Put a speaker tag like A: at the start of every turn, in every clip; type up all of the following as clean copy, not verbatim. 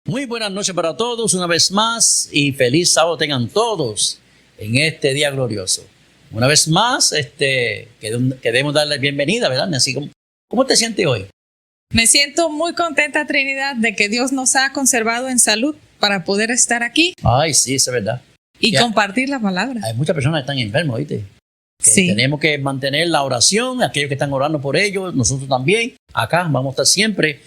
A: Muy buenas noches para todos una vez más y feliz sábado tengan todos en este día glorioso. Una vez más, queremos darle bienvenida, ¿verdad? Así como, ¿cómo te sientes hoy?
B: Me siento muy contenta, Trinidad, de que Dios nos ha conservado en salud para poder estar aquí.
A: Ay, sí, eso es verdad.
B: Y ya compartir la palabra.
A: Hay muchas personas que están enfermas, ¿oíste?
B: Sí.
A: Tenemos que mantener la oración, aquellos que están orando por ellos, nosotros también. Acá vamos a estar siempre,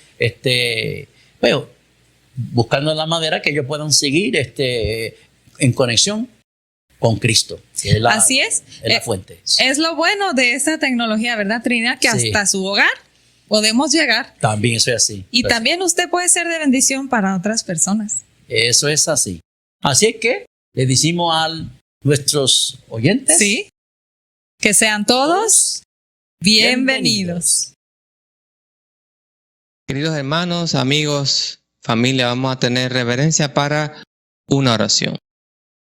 A: buscando la manera que ellos puedan seguir en conexión con Cristo. Que es
B: Así es.
A: Es la fuente.
B: Es lo bueno de esta tecnología, ¿verdad, Trinidad? Que
A: Sí.
B: hasta su hogar podemos llegar.
A: También eso es así.
B: Y también usted puede ser de bendición para otras personas.
A: Eso es así. Así es que le decimos a nuestros oyentes.
B: Sí. Que sean todos bienvenidos.
C: Queridos hermanos, amigos, familia, vamos a tener reverencia para una oración.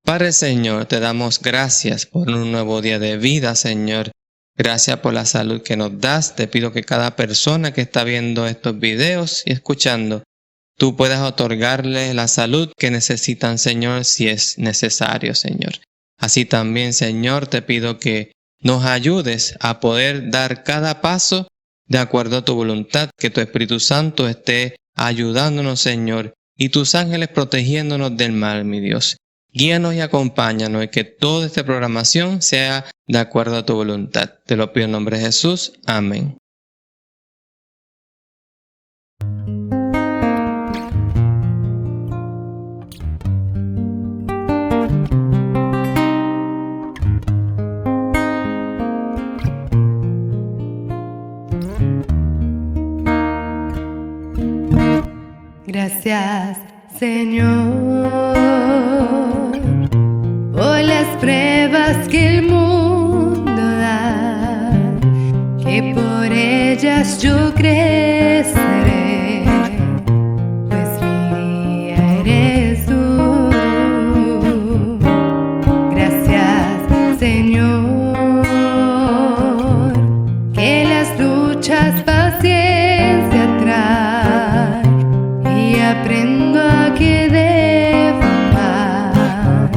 C: Padre Señor, te damos gracias por un nuevo día de vida, Señor. Gracias por la salud que nos das. Te pido que cada persona que está viendo estos videos y escuchando, tú puedas otorgarle la salud que necesitan, Señor, si es necesario, Señor. Así también, Señor, te pido que nos ayudes a poder dar cada paso de acuerdo a tu voluntad, que tu Espíritu Santo esté ayudándonos, Señor, y tus ángeles protegiéndonos del mal, mi Dios. Guíanos y acompáñanos y que toda esta programación sea de acuerdo a tu voluntad. Te lo pido en nombre de Jesús. Amén.
D: Gracias, Señor, por las pruebas que el mundo da, que por ellas yo creceré, pues mi guía eres tú. Gracias, Señor, que las luchas paciencia traen y aprendo a que debo amar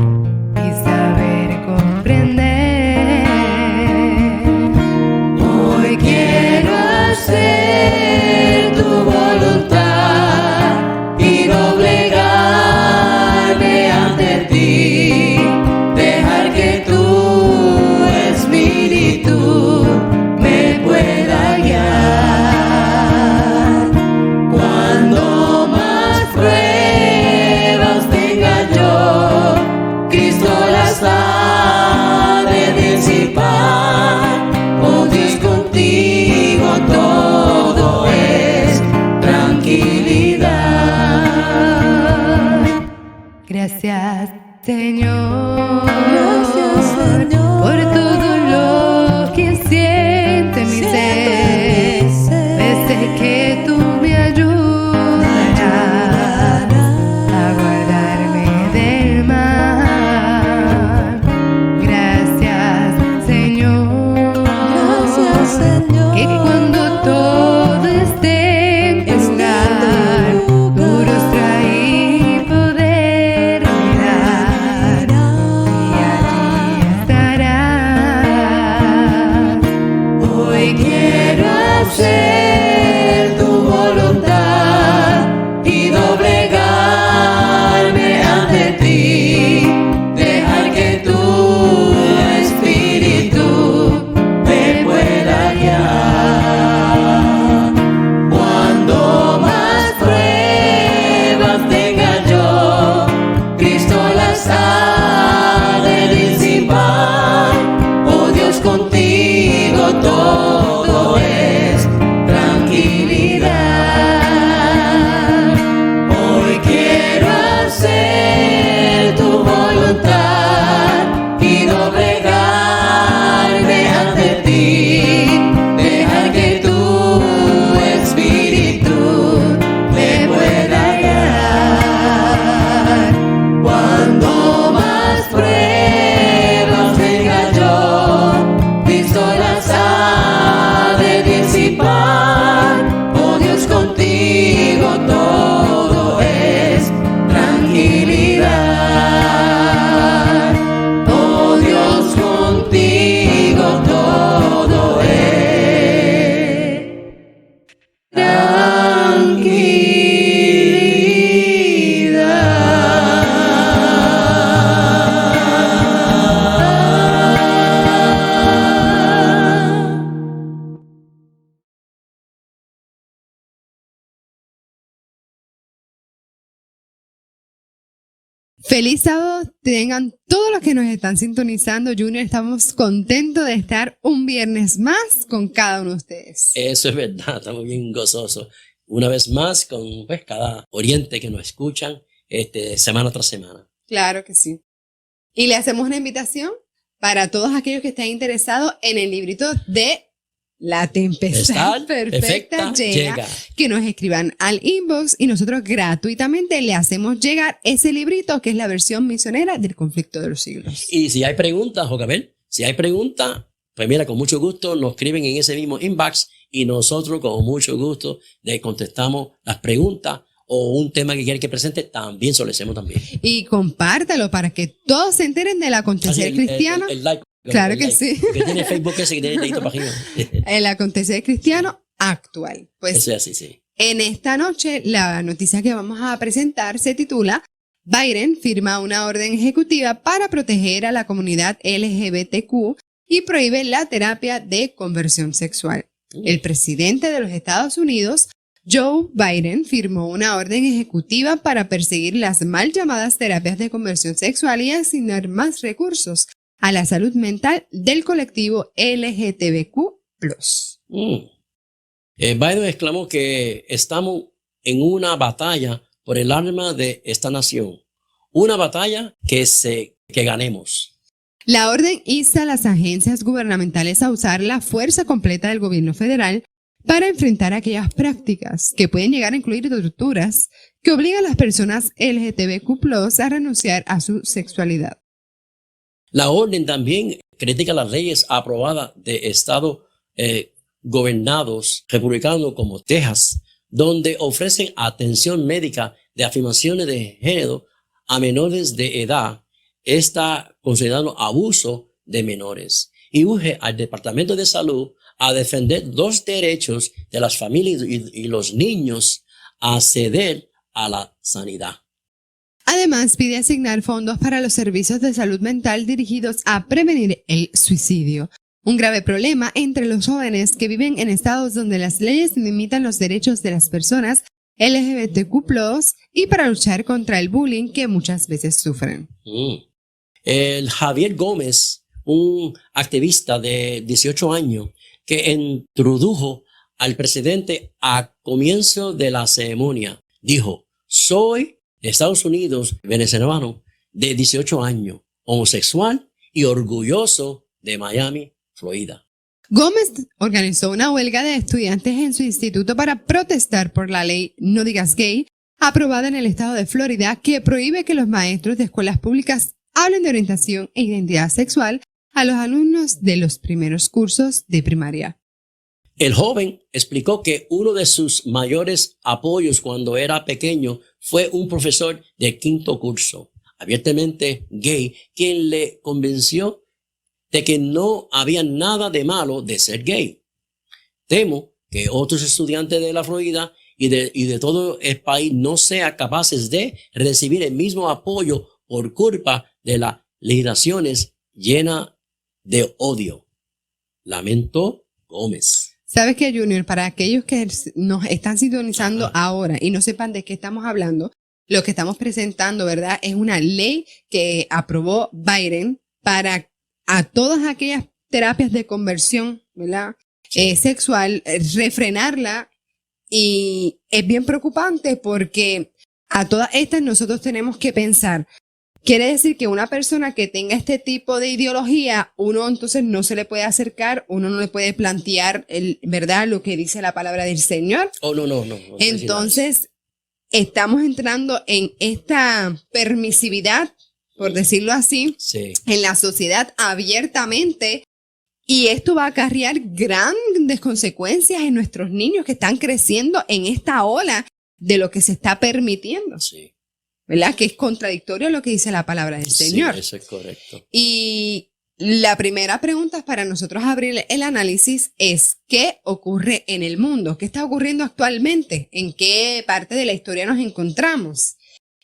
D: y saber comprender. Hoy quiero hacer tu voluntad y doblegarme ante ti, dejar que tu espíritu me pueda guiar. Cuando más pruebas tenga yo, Cristo las ha de disipar. Oh Dios, contigo todo es tranquilidad. Gracias, Señor. Gracias, Señor, por todo lo que siente mi ser. Desde que tú me ayudarás a guardarme del mal. Gracias, Señor. Gracias, Señor, que cuando todo esté en tu lugar, tu rostro ahí poder mirar, y allí estarás. Hoy quiero hacer tu voluntad y doblegarme ante ti, dejar que tu espíritu me pueda guiar. Cuando más pruebas tenga yo, Cristo las ha de disipar. Oh Dios, contigo todo es
E: Feliz sábado tengan todos los que nos están sintonizando. Junior, estamos contentos de estar un viernes más con cada uno de ustedes.
F: Eso es verdad, estamos bien gozosos. Una vez más con pues, cada oyente que nos escuchan semana tras semana.
E: Claro que sí. Y le hacemos una invitación para todos aquellos que estén interesados en el librito de La Tempestad Perfecta llega, que nos escriban al inbox y nosotros gratuitamente le hacemos llegar ese librito que es la versión misionera del conflicto de los siglos.
F: Y si hay preguntas, Jocabel, pues mira, con mucho gusto nos escriben en ese mismo inbox y nosotros con mucho gusto le contestamos las preguntas o un tema que quieren que presente, también se lo hacemos también.
E: Y compártalo para que todos se enteren del acontecer cristiano.
F: El like.
E: Claro que sí.
F: Que tiene Facebook ese que tiene el dedito para arriba.
E: El acontecer cristiano actual. Pues
F: Eso es así, sí.
E: en esta noche la noticia que vamos a presentar se titula Biden firma una orden ejecutiva para proteger a la comunidad LGBTQ y prohíbe la terapia de conversión sexual. El presidente de los Estados Unidos, Joe Biden, firmó una orden ejecutiva para perseguir las mal llamadas terapias de conversión sexual y asignar más recursos a la salud mental del colectivo LGTBQ+.
F: Biden exclamó que estamos en una batalla por el alma de esta nación. Una batalla que ganemos.
E: La orden insta a las agencias gubernamentales a usar la fuerza completa del gobierno federal para enfrentar aquellas prácticas que pueden llegar a incluir torturas que obligan a las personas LGTBQ+ a renunciar a su sexualidad.
F: La orden también critica las leyes aprobadas de estados gobernados republicanos como Texas, donde ofrecen atención médica de afirmaciones de género a menores de edad. Está considerando abuso de menores y urge al Departamento de Salud a defender los derechos de las familias y los niños a acceder a la sanidad.
E: Además, pide asignar fondos para los servicios de salud mental dirigidos a prevenir el suicidio, un grave problema entre los jóvenes que viven en estados donde las leyes limitan los derechos de las personas LGBTQ+, y para luchar contra el bullying que muchas veces sufren.
F: El Javier Gómez, un activista de 18 años que introdujo al presidente a comienzo de la ceremonia, dijo: soy de Estados Unidos, venezolano, de 18 años, homosexual y orgulloso de Miami, Florida.
E: Gómez organizó una huelga de estudiantes en su instituto para protestar por la ley No Digas Gay, aprobada en el estado de Florida, que prohíbe que los maestros de escuelas públicas hablen de orientación e identidad sexual a los alumnos de los primeros cursos de primaria.
F: El joven explicó que uno de sus mayores apoyos cuando era pequeño fue un profesor de quinto curso, abiertamente gay, quien le convenció de que no había nada de malo de ser gay. Temo que otros estudiantes de la Florida y de todo el país no sean capaces de recibir el mismo apoyo por culpa de las legislaciones llenas de odio. Lamentó Gómez.
E: ¿Sabes qué, Junior? Para aquellos que nos están sintonizando ahora y no sepan de qué estamos hablando, lo que estamos presentando, ¿verdad?, es una ley que aprobó Biden para a todas aquellas terapias de conversión, ¿verdad?, sexual, refrenarla, y es bien preocupante porque a todas estas nosotros tenemos que pensar. Quiere decir que una persona que tenga este tipo de ideología, uno entonces no se le puede acercar, uno no le puede plantear, ¿verdad?, lo que dice la palabra del Señor.
F: Oh, no.
E: Entonces, estamos entrando en esta permisividad, por decirlo así, en la sociedad abiertamente, y esto va a acarrear grandes consecuencias en nuestros niños que están creciendo en esta ola de lo que se está permitiendo.
F: Sí.
E: ¿Verdad? Que es contradictorio a lo que dice la palabra del Señor.
F: Sí, eso es correcto.
E: Y la primera pregunta para nosotros abrir el análisis es: ¿qué ocurre en el mundo? ¿Qué está ocurriendo actualmente? ¿En qué parte de la historia nos encontramos?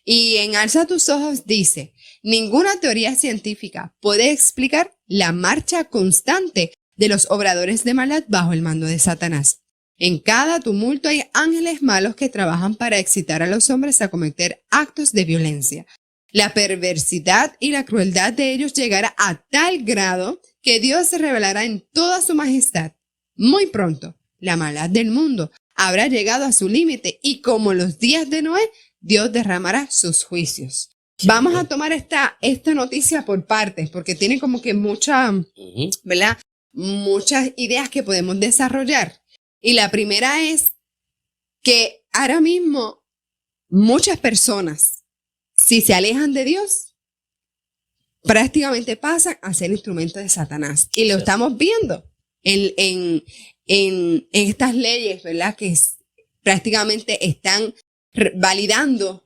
E: Y en Alza tus ojos dice: ninguna teoría científica puede explicar la marcha constante de los obradores de maldad bajo el mando de Satanás. En cada tumulto hay ángeles malos que trabajan para excitar a los hombres a cometer actos de violencia. la perversidad y la crueldad de ellos llegará a tal grado que Dios se revelará en toda su majestad. Muy pronto, la maldad del mundo habrá llegado a su límite y como en los días de Noé, Dios derramará sus juicios. Vamos a tomar esta noticia por partes porque tiene como que ¿verdad? Muchas ideas que podemos desarrollar. Y la primera es que ahora mismo muchas personas, si se alejan de Dios, prácticamente pasan a ser instrumentos de Satanás. Y lo estamos viendo en estas leyes, ¿verdad? Que prácticamente están validando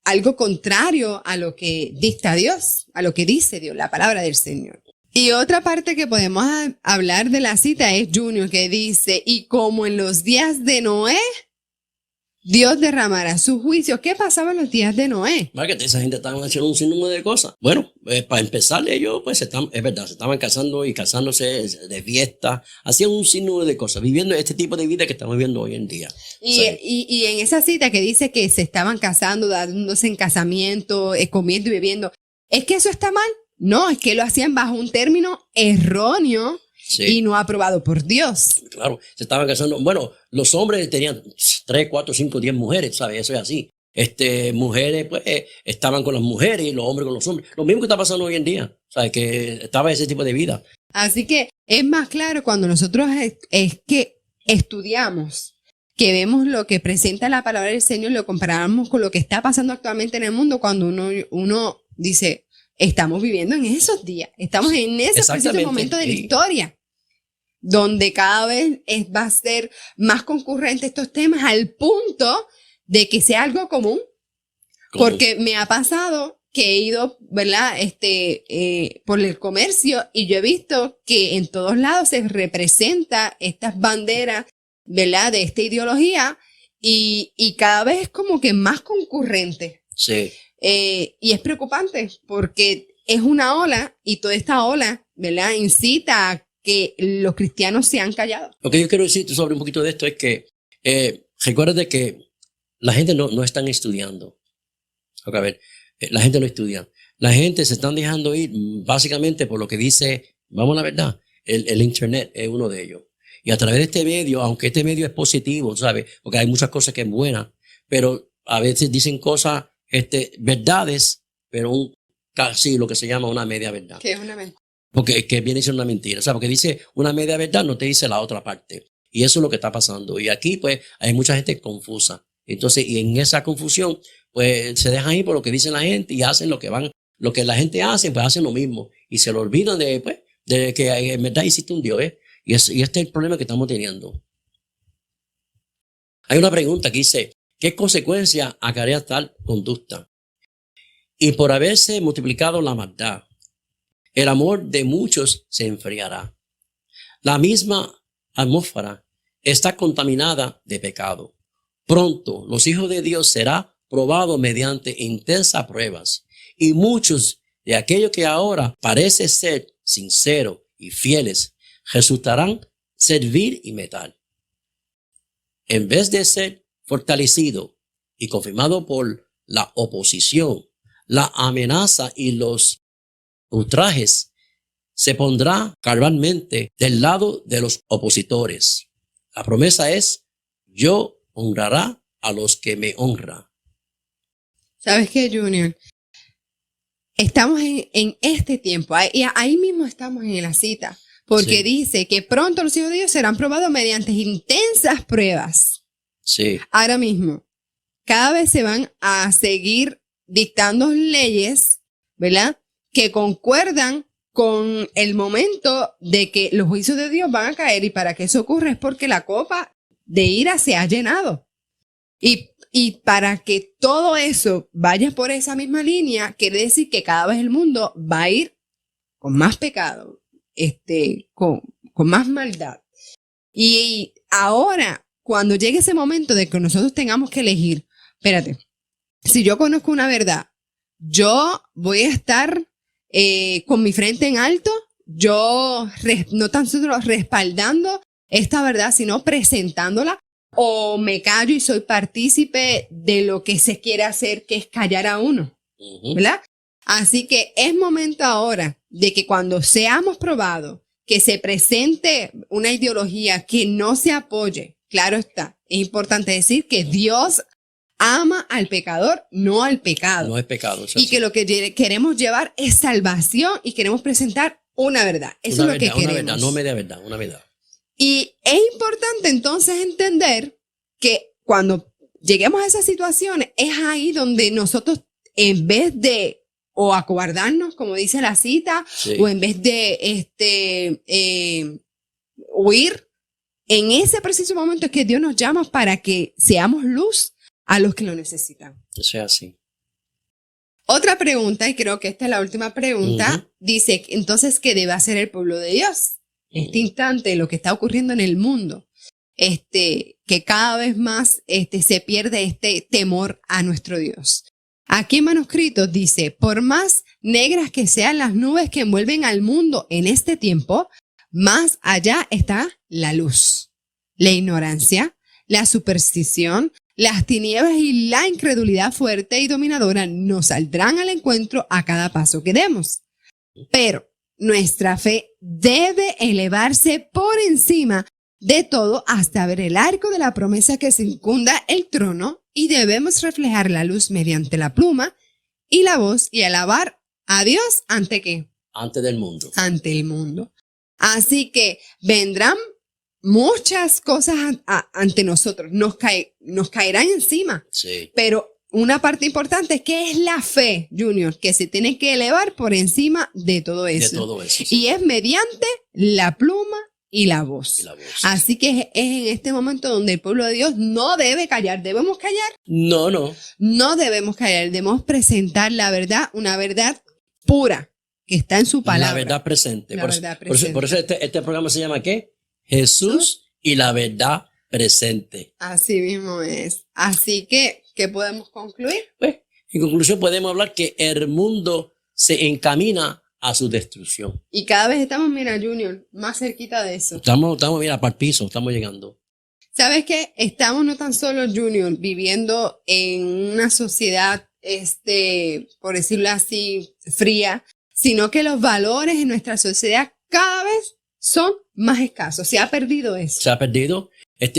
E: algo contrario a lo que dicta Dios, a lo que dice Dios, la palabra del Señor. Y otra parte que podemos hablar de la cita es Junior, que dice, y como en los días de Noé, Dios derramará su juicio. ¿Qué pasaba en los días de Noé?
F: Que esa gente estaba haciendo un sinnúmero de cosas. Bueno, para empezar, ellos, pues, es verdad, se estaban casando y casándose de fiesta. Hacían un sinnúmero de cosas, viviendo este tipo de vida que estamos viviendo hoy en día.
E: Y en esa cita que dice que se estaban casando, dándose en casamiento, comiendo y bebiendo, ¿es que eso está mal? No, es que lo hacían bajo un término erróneo. Sí. Y no aprobado por Dios.
F: Claro, se estaban casando. Bueno, los hombres tenían 3, 4, 5, 10 mujeres, ¿sabes? Eso es así. Mujeres, pues, estaban con las mujeres y los hombres con los hombres. Lo mismo que está pasando hoy en día, ¿sabes? Que estaba ese tipo de vida.
E: Así que es más claro cuando nosotros es que estudiamos, que vemos lo que presenta la palabra del Señor, lo comparamos con lo que está pasando actualmente en el mundo, cuando uno dice, estamos viviendo en esos días, estamos en ese preciso momento de la historia, donde cada vez va a ser más concurrente estos temas al punto de que sea algo común. Porque me ha pasado que he ido, ¿verdad? Por el comercio y yo he visto que en todos lados se representa estas banderas, ¿verdad? De esta ideología y cada vez es como que más concurrente.
F: Sí.
E: Y es preocupante porque es una ola y toda esta ola, ¿verdad? Incita a que los cristianos se han callado.
F: Lo que yo quiero decirte sobre un poquito de esto es que recuerda que la gente no están estudiando. A ver, la gente no estudia. La gente se están dejando ir básicamente por lo que dice, vamos a la verdad, el internet es uno de ellos. Y a través de este medio, aunque este medio es positivo, ¿sabes? Porque hay muchas cosas que es buena, pero a veces dicen cosas, verdades, pero casi lo que se llama una media verdad.
E: ¿Qué es una mentira?
F: Porque que viene siendo una mentira. O sea, porque dice una media verdad, no te dice la otra parte. Y eso es lo que está pasando. Y aquí, pues, hay mucha gente confusa. Entonces, y en esa confusión, pues, se dejan ir por lo que dice la gente y hacen lo que la gente hace, pues hacen lo mismo. Y se lo olvidan de que en verdad existe un Dios, ¿eh? Y este es el problema que estamos teniendo. Hay una pregunta que dice, ¿qué consecuencia acarrea tal conducta? Y por haberse multiplicado la maldad, el amor de muchos se enfriará. La misma atmósfera está contaminada de pecado. Pronto los hijos de Dios serán probados mediante intensas pruebas. Y muchos de aquellos que ahora parecen ser sinceros y fieles resultarán servir y metal. En vez de ser fortalecido y confirmado por la oposición, la amenaza y los ultrajes, se pondrá cabalmente del lado de los opositores. La promesa es, yo honrará a los que me honran.
E: ¿Sabes qué, Junior? Estamos en este tiempo, ahí mismo estamos en la cita, porque dice que pronto los hijos de Dios serán probados mediante intensas pruebas.
F: Sí.
E: Ahora mismo, cada vez se van a seguir dictando leyes, ¿verdad? Que concuerdan con el momento de que los juicios de Dios van a caer, y para que eso ocurra es porque la copa de ira se ha llenado. Y para que todo eso vaya por esa misma línea, quiere decir que cada vez el mundo va a ir con más pecado, con más maldad. Y ahora, cuando llegue ese momento de que nosotros tengamos que elegir, espérate, si yo conozco una verdad, yo voy a estar con mi frente en alto, yo no tan solo respaldando esta verdad, sino presentándola, o me callo y soy partícipe de lo que se quiere hacer, que es callar a uno, ¿verdad? Así que es momento ahora de que cuando seamos probados, que se presente una ideología que no se apoye. Claro está, es importante decir que Dios ama al pecador, no al pecado.
F: No es pecado.
E: Y que lo que queremos llevar es salvación y queremos presentar una verdad. Eso es lo que queremos.
F: Una verdad, no media verdad, una verdad.
E: Y es importante entonces entender que cuando lleguemos a esas situaciones, es ahí donde nosotros, en vez de o acobardarnos, como dice la cita,
F: Sí.
E: o en vez de huir, en ese preciso momento es que Dios nos llama para que seamos luz a los que lo necesitan.
F: Eso es así.
E: Otra pregunta, y creo que esta es la última pregunta,
F: Ujú.
E: dice, entonces, ¿qué debe hacer el pueblo de Dios? Este instante, lo que está ocurriendo en el mundo, que cada vez más se pierde este temor a nuestro Dios. Aquí en manuscritos dice, por más negras que sean las nubes que envuelven al mundo en este tiempo, más allá está la luz, la ignorancia, la superstición, las tinieblas y la incredulidad fuerte y dominadora nos saldrán al encuentro a cada paso que demos. Pero nuestra fe debe elevarse por encima de todo hasta ver el arco de la promesa que circunda el trono y debemos reflejar la luz mediante la pluma y la voz y alabar a Dios ante ¿qué?
F: Antes del mundo.
E: Ante el mundo. Así que vendrán muchas cosas ante nosotros, nos caerán encima,
F: Sí.
E: pero una parte importante es que es la fe, Junior, que se tiene que elevar por encima de todo eso.
F: De todo eso. Sí.
E: Y es mediante la pluma y la voz.
F: Y la voz.
E: Así que es en este momento donde el pueblo de Dios no debe callar. ¿Debemos callar?
F: No, no.
E: No debemos callar. Debemos presentar la verdad, una verdad pura que está en su palabra.
F: La verdad presente.
E: La
F: Por eso-
E: verdad
F: por eso-
E: presente.
F: por eso este programa se llama ¿qué? Jesús y la verdad presente.
E: Así mismo es. Así que, ¿qué podemos concluir?
F: Pues, en conclusión, podemos hablar que el mundo se encamina a su destrucción.
E: Y cada vez estamos, mira, Junior, más cerquita de eso.
F: Estamos, mira, para el piso, estamos llegando.
E: ¿Sabes qué? Estamos no tan solo, Junior, viviendo en una sociedad, por decirlo así, fría, sino que los valores en nuestra sociedad cada vez son más escasos. Se ha perdido eso.
F: Se ha perdido.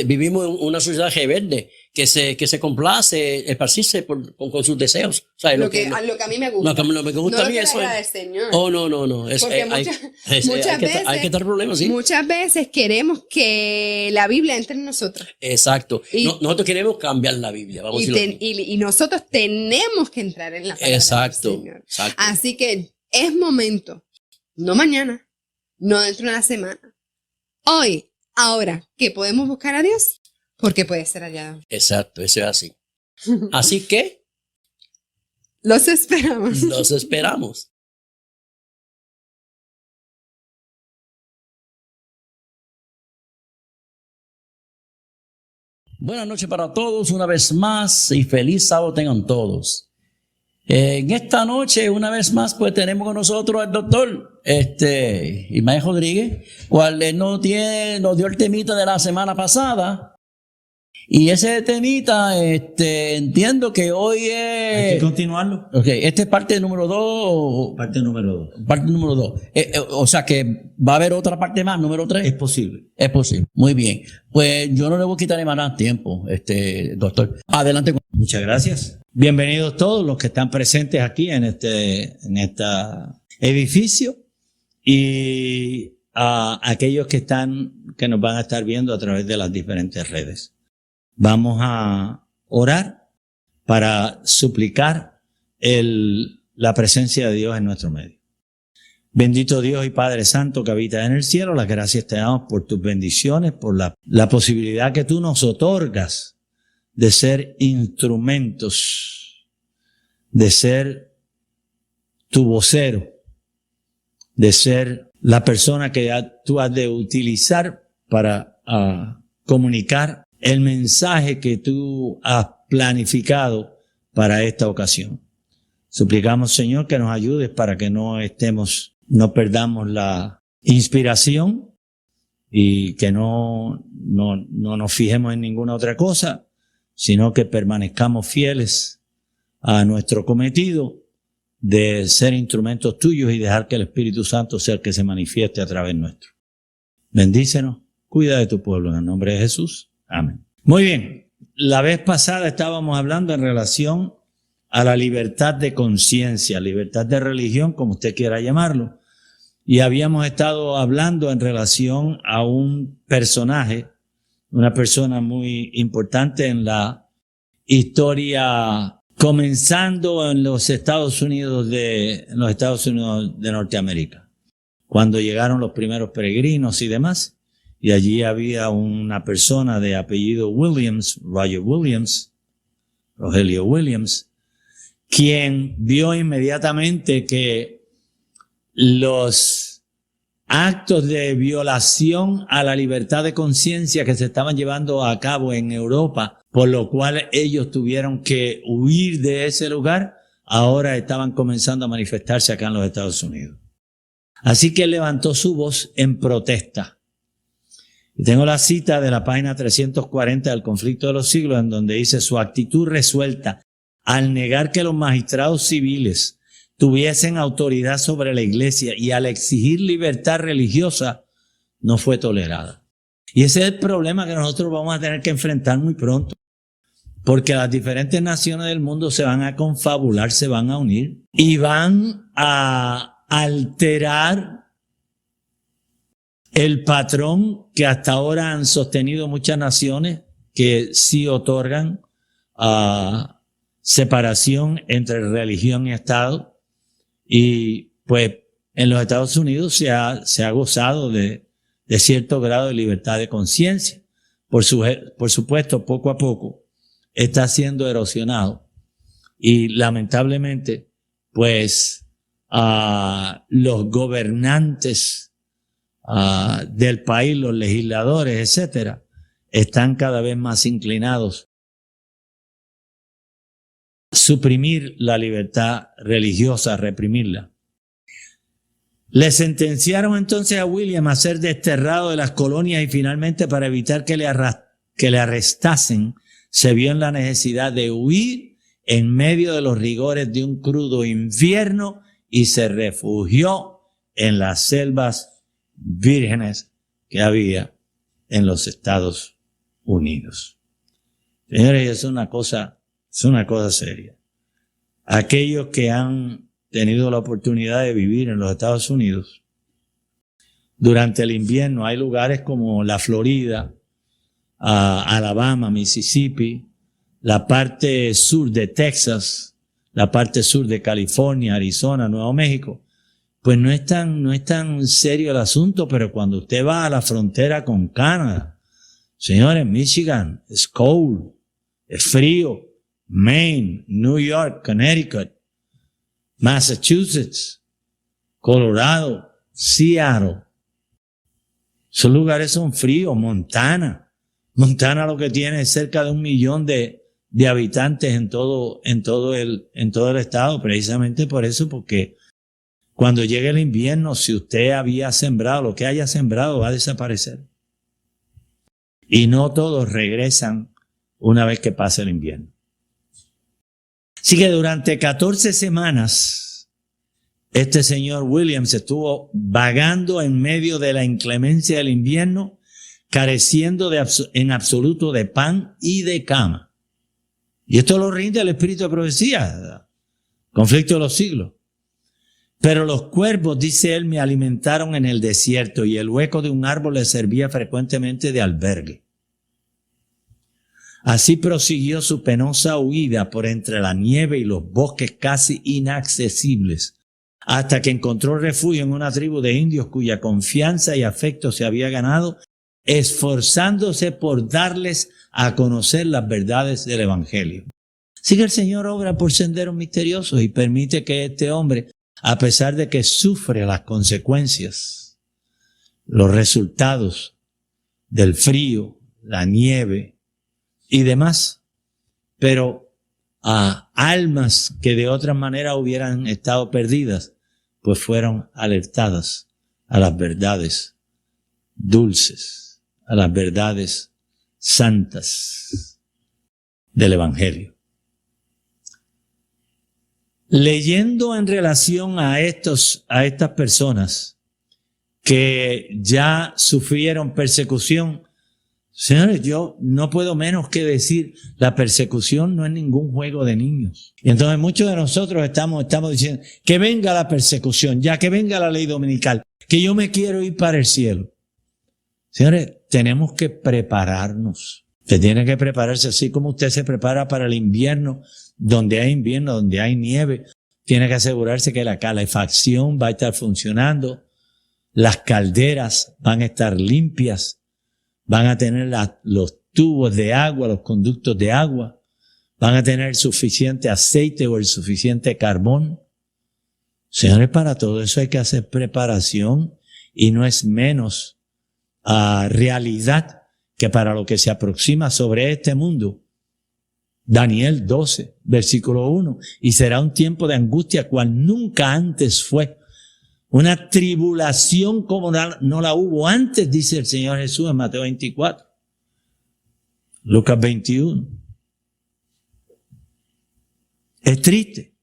F: Vivimos en una sociedad rebelde que se complace, esparcirse con sus deseos. O sea,
E: Lo que a mí me gusta.
F: Lo que me gusta
E: no
F: a mí
E: lo que
F: eso
E: le agrada
F: es.
E: al Señor.
F: Oh, no.
E: Porque muchas veces-
F: hay que estar problemas, sí.
E: Muchas veces queremos que la Biblia entre en nosotros.
F: Exacto.
E: Y-
F: Nosotros queremos cambiar la Biblia. Vamos a
E: Y,
F: decirlo así.
E: y nosotros tenemos que entrar en la palabra
F: Exacto.
E: del Señor.
F: Exacto.
E: Así que es momento, no mañana, no dentro de una semana, hoy, ahora, que podemos buscar a Dios, porque puede ser hallado.
F: Exacto, eso es así. Así que
E: Los esperamos.
F: los esperamos. Buenas noches para todos, una vez más, y feliz sábado tengan todos. En esta noche, una vez más, pues tenemos con nosotros al doctor Ismael Rodríguez, cual él nos dio el temita de la semana pasada. Y ese temita, entiendo que hoy
G: Hay que
F: es...
G: continuarlo.
F: Ok, este es parte número 2.
G: Parte número 2.
F: Parte número 2. O sea que va a haber otra parte más, número 3.
G: Es posible.
F: Es posible. Muy bien. Pues yo no le voy a quitar más tiempo, doctor. Adelante.
G: Muchas gracias. Bienvenidos todos los que están presentes aquí en este edificio y a aquellos que nos van a estar viendo a través de las diferentes redes. Vamos a orar para suplicar la presencia de Dios en nuestro medio. Bendito Dios y Padre Santo que habita en el cielo, las gracias te damos por tus bendiciones, por la posibilidad que tú nos otorgas de ser instrumentos, de ser tu vocero, de ser la persona que tú has de utilizar para comunicar el mensaje que tú has planificado para esta ocasión. Suplicamos, Señor, que nos ayudes para que no perdamos la inspiración y que no nos fijemos en ninguna otra cosa, sino que permanezcamos fieles a nuestro cometido de ser instrumentos tuyos y dejar que el Espíritu Santo sea el que se manifieste a través nuestro. Bendícenos, cuida de tu pueblo en el nombre de Jesús. Amén. Muy bien, la vez pasada estábamos hablando en relación a la libertad de conciencia, libertad de religión, como usted quiera llamarlo, y habíamos estado hablando en relación a un personaje, una persona muy importante en la historia, comenzando en los Estados Unidos de Norteamérica, cuando llegaron los primeros peregrinos y demás, y allí había una persona de apellido Williams, Rogelio Williams, quien vio inmediatamente que los actos de violación a la libertad de conciencia que se estaban llevando a cabo en Europa, por lo cual ellos tuvieron que huir de ese lugar, ahora estaban comenzando a manifestarse acá en los Estados Unidos. Así que él levantó su voz en protesta. Y tengo la cita de la página 340 del Conflicto de los Siglos, en donde dice: su actitud resuelta al negar que los magistrados civiles tuviesen autoridad sobre la iglesia y al exigir libertad religiosa no fue tolerada. Y ese es el problema que nosotros vamos a tener que enfrentar muy pronto, porque las diferentes naciones del mundo se van a confabular, se van a unir y van a alterar el patrón que hasta ahora han sostenido muchas naciones que sí otorgan separación entre religión y Estado. Y pues en los Estados Unidos se ha gozado de cierto grado de libertad de conciencia. Por supuesto, poco a poco está siendo erosionado. Y lamentablemente, pues los gobernantes del país, los legisladores, etcétera, están cada vez más inclinados suprimir la libertad religiosa, reprimirla. Le sentenciaron entonces a William a ser desterrado de las colonias y finalmente, para evitar que le arrestasen, se vio en la necesidad de huir en medio de los rigores de un crudo invierno y se refugió en las selvas vírgenes que había en los Estados Unidos. Señores, es una cosa seria. Aquellos que han tenido la oportunidad de vivir en los Estados Unidos durante el invierno, hay lugares como la Florida, Alabama, Mississippi, la parte sur de Texas, la parte sur de California, Arizona, Nuevo México. Pues no es tan serio el asunto, pero cuando usted va a la frontera con Canadá, señores, Michigan, es cold, es frío. Maine, New York, Connecticut, Massachusetts, Colorado, Seattle. Esos lugares son fríos. Montana lo que tiene es cerca de 1 millón de habitantes en todo el estado, precisamente por eso, porque cuando llegue el invierno, si usted había sembrado, lo que haya sembrado va a desaparecer. Y no todos regresan una vez que pase el invierno. Así que durante 14 semanas, este señor Williams estuvo vagando en medio de la inclemencia del invierno, careciendo en absoluto de pan y de cama. Y esto lo rinde el espíritu de profecía, Conflicto de los Siglos. Pero los cuervos, dice él, me alimentaron en el desierto y el hueco de un árbol le servía frecuentemente de albergue. Así prosiguió su penosa huida por entre la nieve y los bosques casi inaccesibles, hasta que encontró refugio en una tribu de indios cuya confianza y afecto se había ganado, esforzándose por darles a conocer las verdades del Evangelio. Así que el Señor obra por senderos misteriosos y permite que este hombre, a pesar de que sufre las consecuencias, los resultados del frío, la nieve, y demás, pero a almas que de otra manera hubieran estado perdidas, pues fueron alertadas a las verdades dulces, a las verdades santas del Evangelio. leyendo en relación a estas personas que ya sufrieron persecución, señores, yo no puedo menos que decir, la persecución no es ningún juego de niños. Y entonces muchos de nosotros estamos diciendo, que venga la persecución, ya que venga la ley dominical, que yo me quiero ir para el cielo. Señores, tenemos que prepararnos. Usted tiene que prepararse así como usted se prepara para el invierno, donde hay nieve. Tiene que asegurarse que la calefacción va a estar funcionando, las calderas van a estar limpias, van a tener los tubos de agua, los conductos de agua, van a tener suficiente aceite o el suficiente carbón. Señores, para todo eso hay que hacer preparación y no es menos realidad que para lo que se aproxima sobre este mundo. Daniel 12, versículo 1, y será un tiempo de angustia cual nunca antes fue. Una tribulación como no la hubo antes, dice el Señor Jesús en Mateo 24. Lucas 21. Es triste.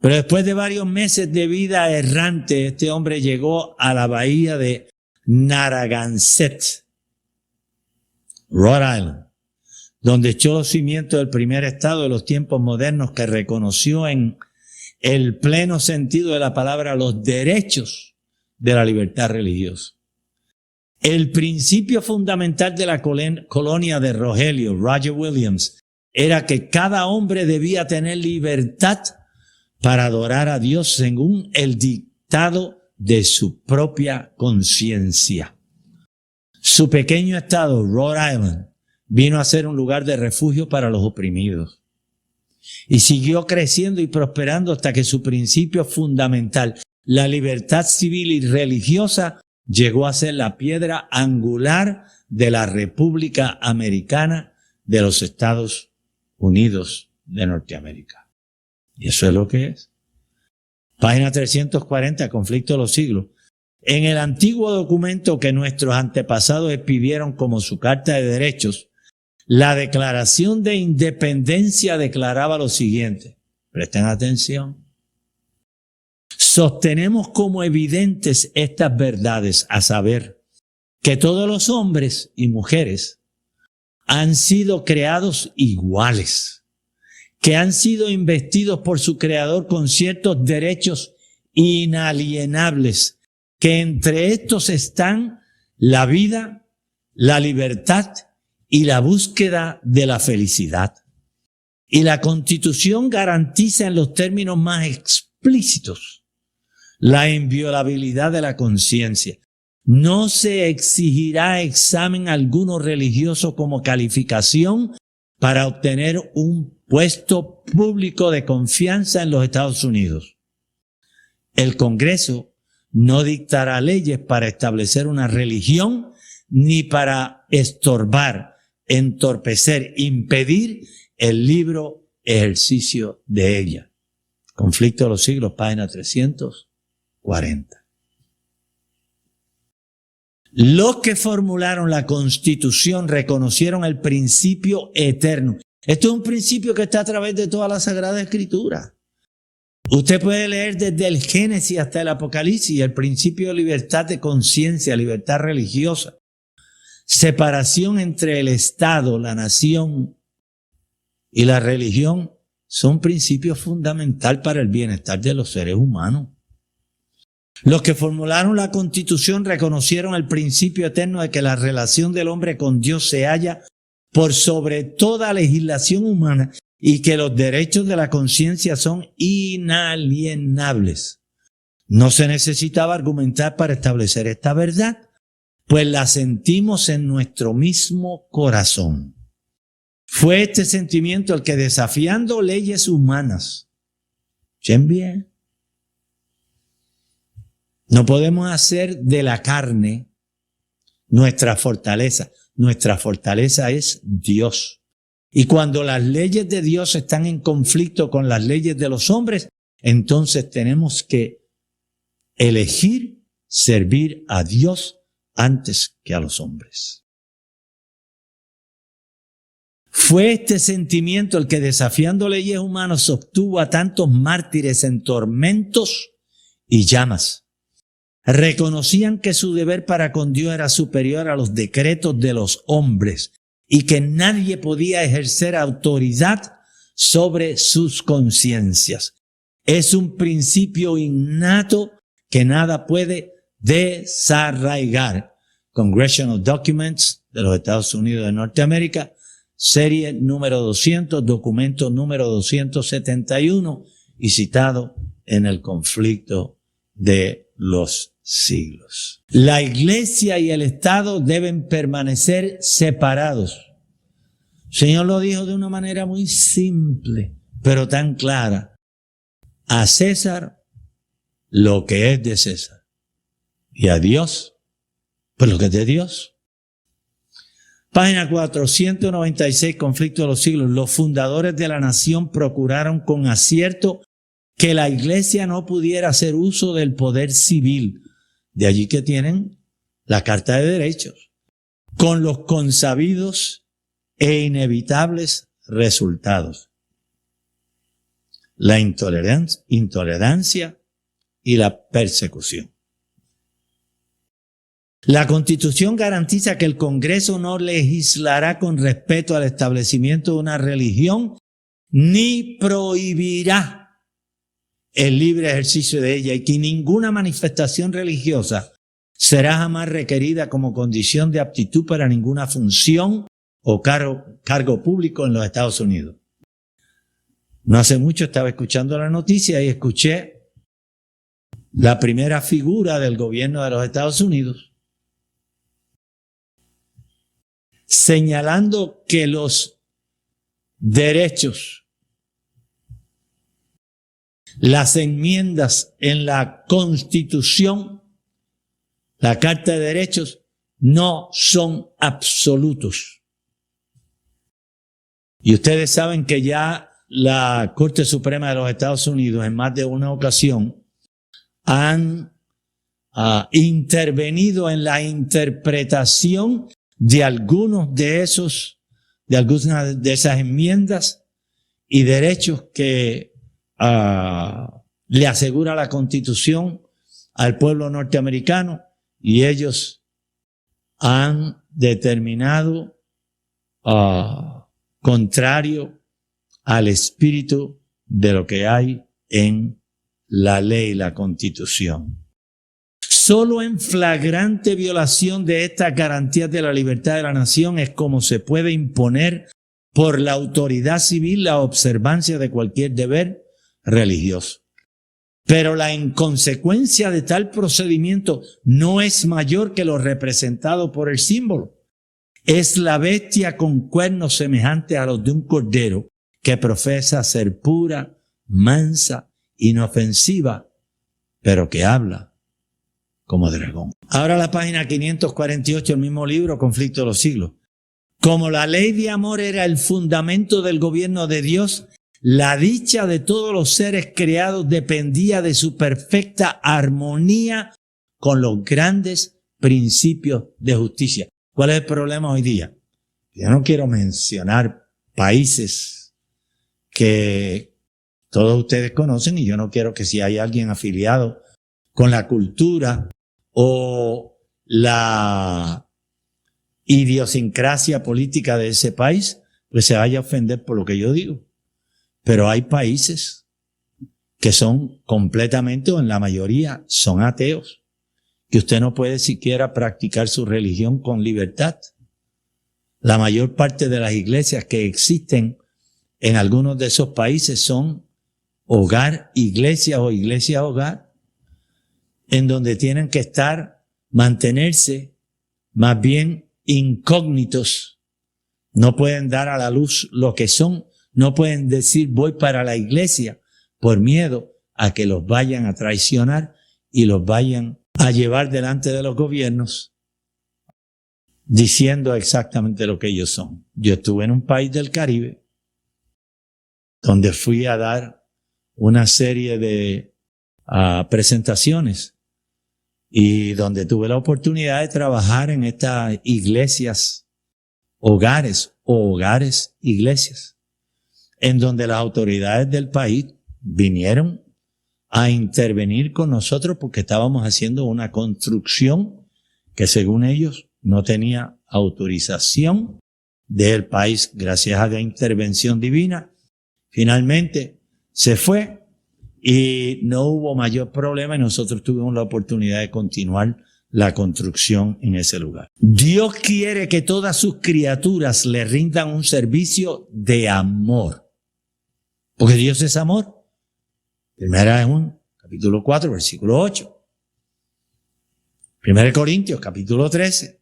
G: Pero después de varios meses de vida errante, este hombre llegó a la bahía de Narragansett, Rhode Island, donde echó los cimientos del primer estado de los tiempos modernos que reconoció en el pleno sentido de la palabra los derechos de la libertad religiosa. El principio fundamental de la colonia de Rogelio, Roger Williams, era que cada hombre debía tener libertad para adorar a Dios según el dictado de su propia conciencia. Su pequeño estado, Rhode Island, vino a ser un lugar de refugio para los oprimidos. Y siguió creciendo y prosperando hasta que su principio fundamental, la libertad civil y religiosa, llegó a ser la piedra angular de la República Americana de los Estados Unidos de Norteamérica. Y eso es lo que es. Página 340, Conflicto de los Siglos. En el antiguo documento que nuestros antepasados expidieron como su Carta de Derechos, la Declaración de Independencia declaraba lo siguiente. Presten atención. Sostenemos como evidentes estas verdades, a saber, que todos los hombres y mujeres han sido creados iguales, que han sido investidos por su Creador con ciertos derechos inalienables, que entre estos están la vida, la libertad y la búsqueda de la felicidad. Y la Constitución garantiza en los términos más explícitos la inviolabilidad de la conciencia. No se exigirá examen alguno religioso como calificación para obtener un puesto público de confianza en los Estados Unidos. El Congreso no dictará leyes para establecer una religión ni para estorbar, entorpecer, impedir el libre ejercicio de ella. Conflicto de los Siglos, página 340. Los que formularon la Constitución reconocieron el principio eterno. Esto es un principio que está a través de toda la Sagrada Escritura. Usted puede leer desde el Génesis hasta el Apocalipsis, el principio de libertad de conciencia, libertad religiosa, separación entre el Estado, la nación y la religión, son principios fundamentales para el bienestar de los seres humanos. Los que formularon la Constitución reconocieron el principio eterno de que la relación del hombre con Dios se halla por sobre toda legislación humana y que los derechos de la conciencia son inalienables. No se necesitaba argumentar para establecer esta verdad, pues la sentimos en nuestro mismo corazón. Fue este sentimiento el que, desafiando leyes humanas, ¿chen bien? No podemos hacer de la carne nuestra fortaleza. Nuestra fortaleza es Dios. Y cuando las leyes de Dios están en conflicto con las leyes de los hombres, entonces tenemos que elegir servir a Dios antes que a los hombres. Fue este sentimiento el que, desafiando leyes humanas, sostuvo a tantos mártires en tormentos y llamas. Reconocían que su deber para con Dios era superior a los decretos de los hombres y que nadie podía ejercer autoridad sobre sus conciencias. Es un principio innato que nada puede desarraigar. Congressional Documents de los Estados Unidos de Norteamérica, serie número 200, documento número 271 y citado en el conflicto de los siglos. La Iglesia y el Estado deben permanecer separados. El Señor lo dijo de una manera muy simple, pero tan clara. A César lo que es de César y a Dios pues lo que es de Dios. Página 496, conflicto de los siglos. Los fundadores de la nación procuraron con acierto que la Iglesia no pudiera hacer uso del poder civil. De allí que tienen la Carta de Derechos, con los consabidos e inevitables resultados. La intolerancia y la persecución. La Constitución garantiza que el Congreso no legislará con respeto al establecimiento de una religión ni prohibirá el libre ejercicio de ella y que ninguna manifestación religiosa será jamás requerida como condición de aptitud para ninguna función o cargo público en los Estados Unidos. No hace mucho estaba escuchando la noticia y escuché la primera figura del gobierno de los Estados Unidos señalando que los derechos, las enmiendas en la Constitución, la Carta de Derechos, no son absolutos. Y ustedes saben que ya la Corte Suprema de los Estados Unidos en más de una ocasión han intervenido en la interpretación de algunas de esas enmiendas y derechos que le asegura la Constitución al pueblo norteamericano, y ellos han determinado contrario al espíritu de lo que hay en la ley, la Constitución. Solo en flagrante violación de estas garantías de la libertad de la nación es como se puede imponer por la autoridad civil la observancia de cualquier deber religioso. Pero la inconsecuencia de tal procedimiento no es mayor que lo representado por el símbolo. Es la bestia con cuernos semejantes a los de un cordero que profesa ser pura, mansa, inofensiva, pero que habla como dragón. Ahora la página 548, el mismo libro, Conflicto de los Siglos. Como la ley de amor era el fundamento del gobierno de Dios, la dicha de todos los seres creados dependía de su perfecta armonía con los grandes principios de justicia. ¿Cuál es el problema hoy día? Yo no quiero mencionar países que todos ustedes conocen y yo no quiero que si hay alguien afiliado con la cultura o la idiosincrasia política de ese país, pues se vaya a ofender por lo que yo digo. Pero hay países que son completamente, o en la mayoría, son ateos, que usted no puede siquiera practicar su religión con libertad. La mayor parte de las iglesias que existen en algunos de esos países son hogar, iglesias o iglesia hogar, en donde tienen que mantenerse más bien incógnitos. No pueden dar a la luz lo que son, no pueden decir voy para la iglesia por miedo a que los vayan a traicionar y los vayan a llevar delante de los gobiernos diciendo exactamente lo que ellos son. Yo estuve en un país del Caribe donde fui a dar una serie de presentaciones y donde tuve la oportunidad de trabajar en estas iglesias hogares o hogares iglesias, en donde las autoridades del país vinieron a intervenir con nosotros porque estábamos haciendo una construcción que según ellos no tenía autorización del país. Gracias a la intervención divina, finalmente se fue y no hubo mayor problema y nosotros tuvimos la oportunidad de continuar la construcción en ese lugar. Dios quiere que todas sus criaturas le rindan un servicio de amor, porque Dios es amor. Primera de Juan, capítulo 4, versículo 8. Primera de Corintios, capítulo 13.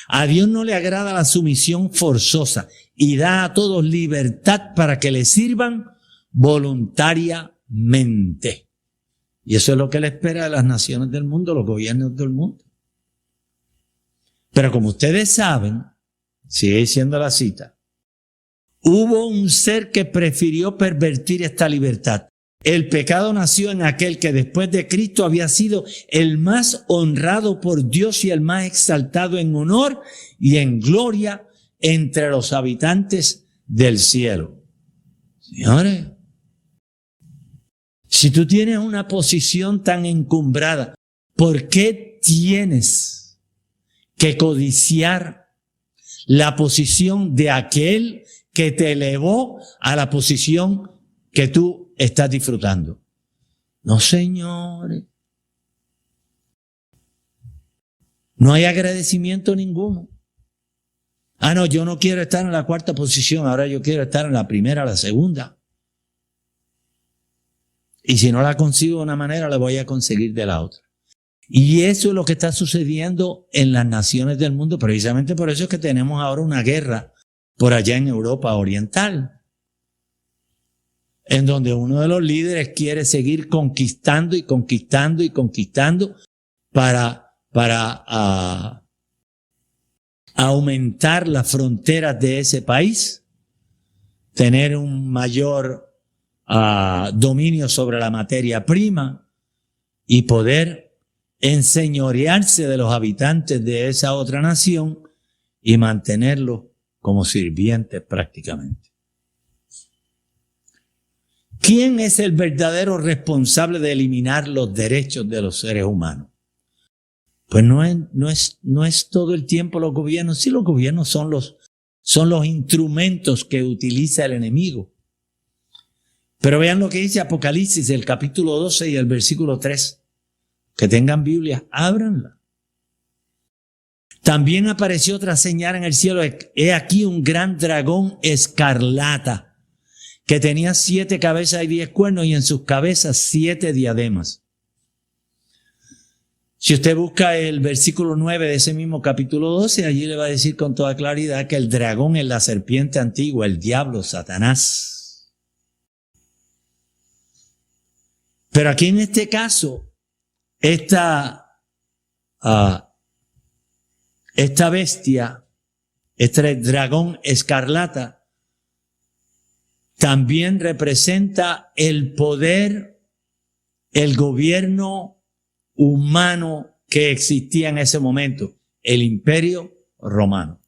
G: A Dios no le agrada la sumisión forzosa y da a todos libertad para que le sirvan voluntariamente. Y eso es lo que le espera a las naciones del mundo, los gobiernos del mundo. Pero como ustedes saben, sigue diciendo la cita, hubo un ser que prefirió pervertir esta libertad. El pecado nació en aquel que después de Cristo había sido el más honrado por Dios y el más exaltado en honor y en gloria entre los habitantes del cielo. Señores, si tú tienes una posición tan encumbrada, ¿por qué tienes que codiciar la posición de aquel que te elevó a la posición que tú estás disfrutando? No, señores. No hay agradecimiento ninguno. Ah, no, yo no quiero estar en la cuarta posición, ahora yo quiero estar en la primera, la segunda. Y si no la consigo de una manera, la voy a conseguir de la otra. Y eso es lo que está sucediendo en las naciones del mundo. Precisamente por eso es que tenemos ahora una guerra por allá en Europa Oriental, en donde uno de los líderes quiere seguir conquistando y conquistando y conquistando para aumentar las fronteras de ese país, tener un mayor dominio sobre la materia prima y poder enseñorearse de los habitantes de esa otra nación y mantenerlos como sirvientes prácticamente. ¿Quién es el verdadero responsable de eliminar los derechos de los seres humanos? Pues no es todo el tiempo los gobiernos. Sí, los gobiernos son los instrumentos que utiliza el enemigo. Pero vean lo que dice Apocalipsis, el capítulo 12 y el versículo 3. Que tengan Biblia, ábranla. También apareció otra señal en el cielo. He aquí un gran dragón escarlata, que tenía 7 cabezas y 10 cuernos, y en sus cabezas 7 diademas. Si usted busca el versículo 9 de ese mismo capítulo 12, allí le va a decir con toda claridad que el dragón es la serpiente antigua, el diablo, Satanás. Pero aquí en este caso, esta bestia, este dragón escarlata, también representa el poder, el gobierno humano que existía en ese momento, el Imperio Romano.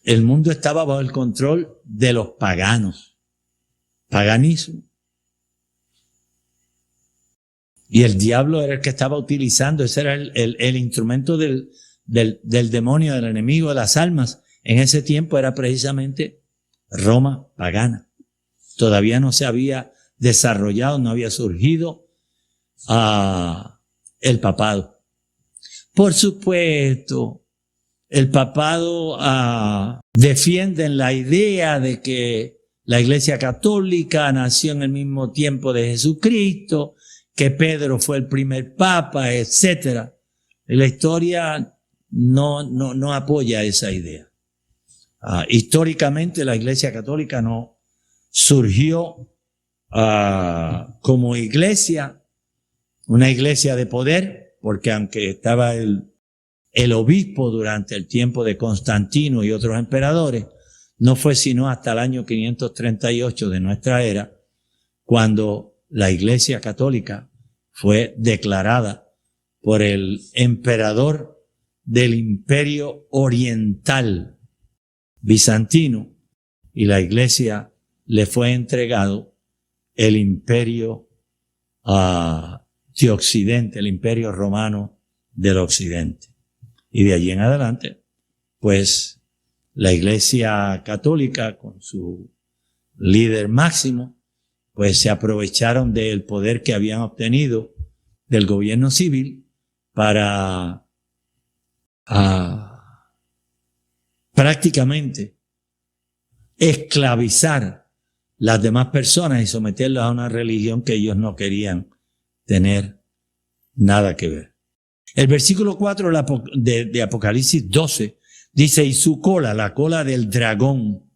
G: El mundo estaba bajo el control de los paganos, paganismo. Y el diablo era el que estaba utilizando, ese era el instrumento del demonio, del enemigo de las almas. En ese tiempo era precisamente Roma pagana. Todavía no se había desarrollado, no había surgido el papado. Por supuesto, el papado defiende la idea de que la Iglesia Católica nació en el mismo tiempo de Jesucristo, que Pedro fue el primer papa, etcétera. La historia no apoya esa idea. Históricamente la Iglesia Católica no surgió como iglesia, una iglesia de poder, porque aunque estaba el obispo durante el tiempo de Constantino y otros emperadores, no fue sino hasta el año 538 de nuestra era, cuando la Iglesia Católica fue declarada por el emperador del imperio oriental bizantino y la iglesia le fue entregado el imperio de Occidente, el imperio romano del Occidente. Y de allí en adelante, pues la iglesia católica con su líder máximo, pues se aprovecharon del poder que habían obtenido del gobierno civil para prácticamente esclavizar las demás personas y someterlas a una religión que ellos no querían tener nada que ver. El versículo 4 de Apocalipsis 12 dice, y su cola, la cola del dragón,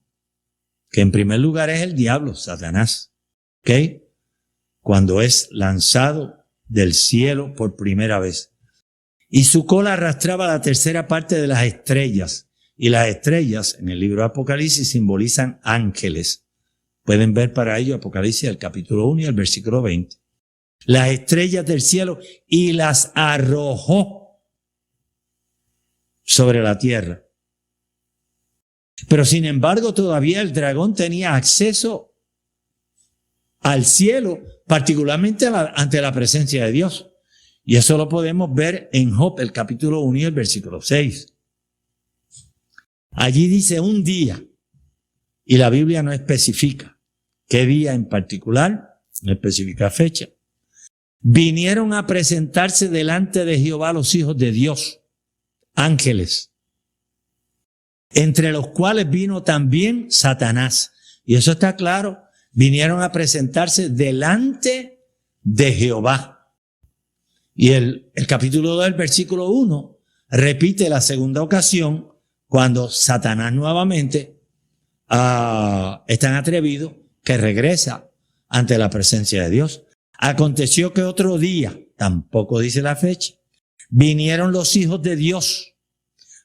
G: que en primer lugar es el diablo, Satanás, ¿ok? Cuando es lanzado del cielo por primera vez. Y su cola arrastraba la tercera parte de las estrellas. Y las estrellas en el libro de Apocalipsis simbolizan ángeles. Pueden ver para ello Apocalipsis el capítulo 1 y el versículo 20. Las estrellas del cielo y las arrojó sobre la tierra. Pero sin embargo todavía el dragón tenía acceso al cielo, particularmente ante la presencia de Dios. Y eso lo podemos ver en Job, el capítulo 1 y el versículo 6. Allí dice un día, y la Biblia no especifica qué día en particular, no especifica fecha. Vinieron a presentarse delante de Jehová los hijos de Dios, ángeles, entre los cuales vino también Satanás. Y eso está claro, vinieron a presentarse delante de Jehová. Y el capítulo 2, el versículo 1, repite la segunda ocasión cuando Satanás nuevamente es tan atrevido que regresa ante la presencia de Dios. Aconteció que otro día, tampoco dice la fecha, vinieron los hijos de Dios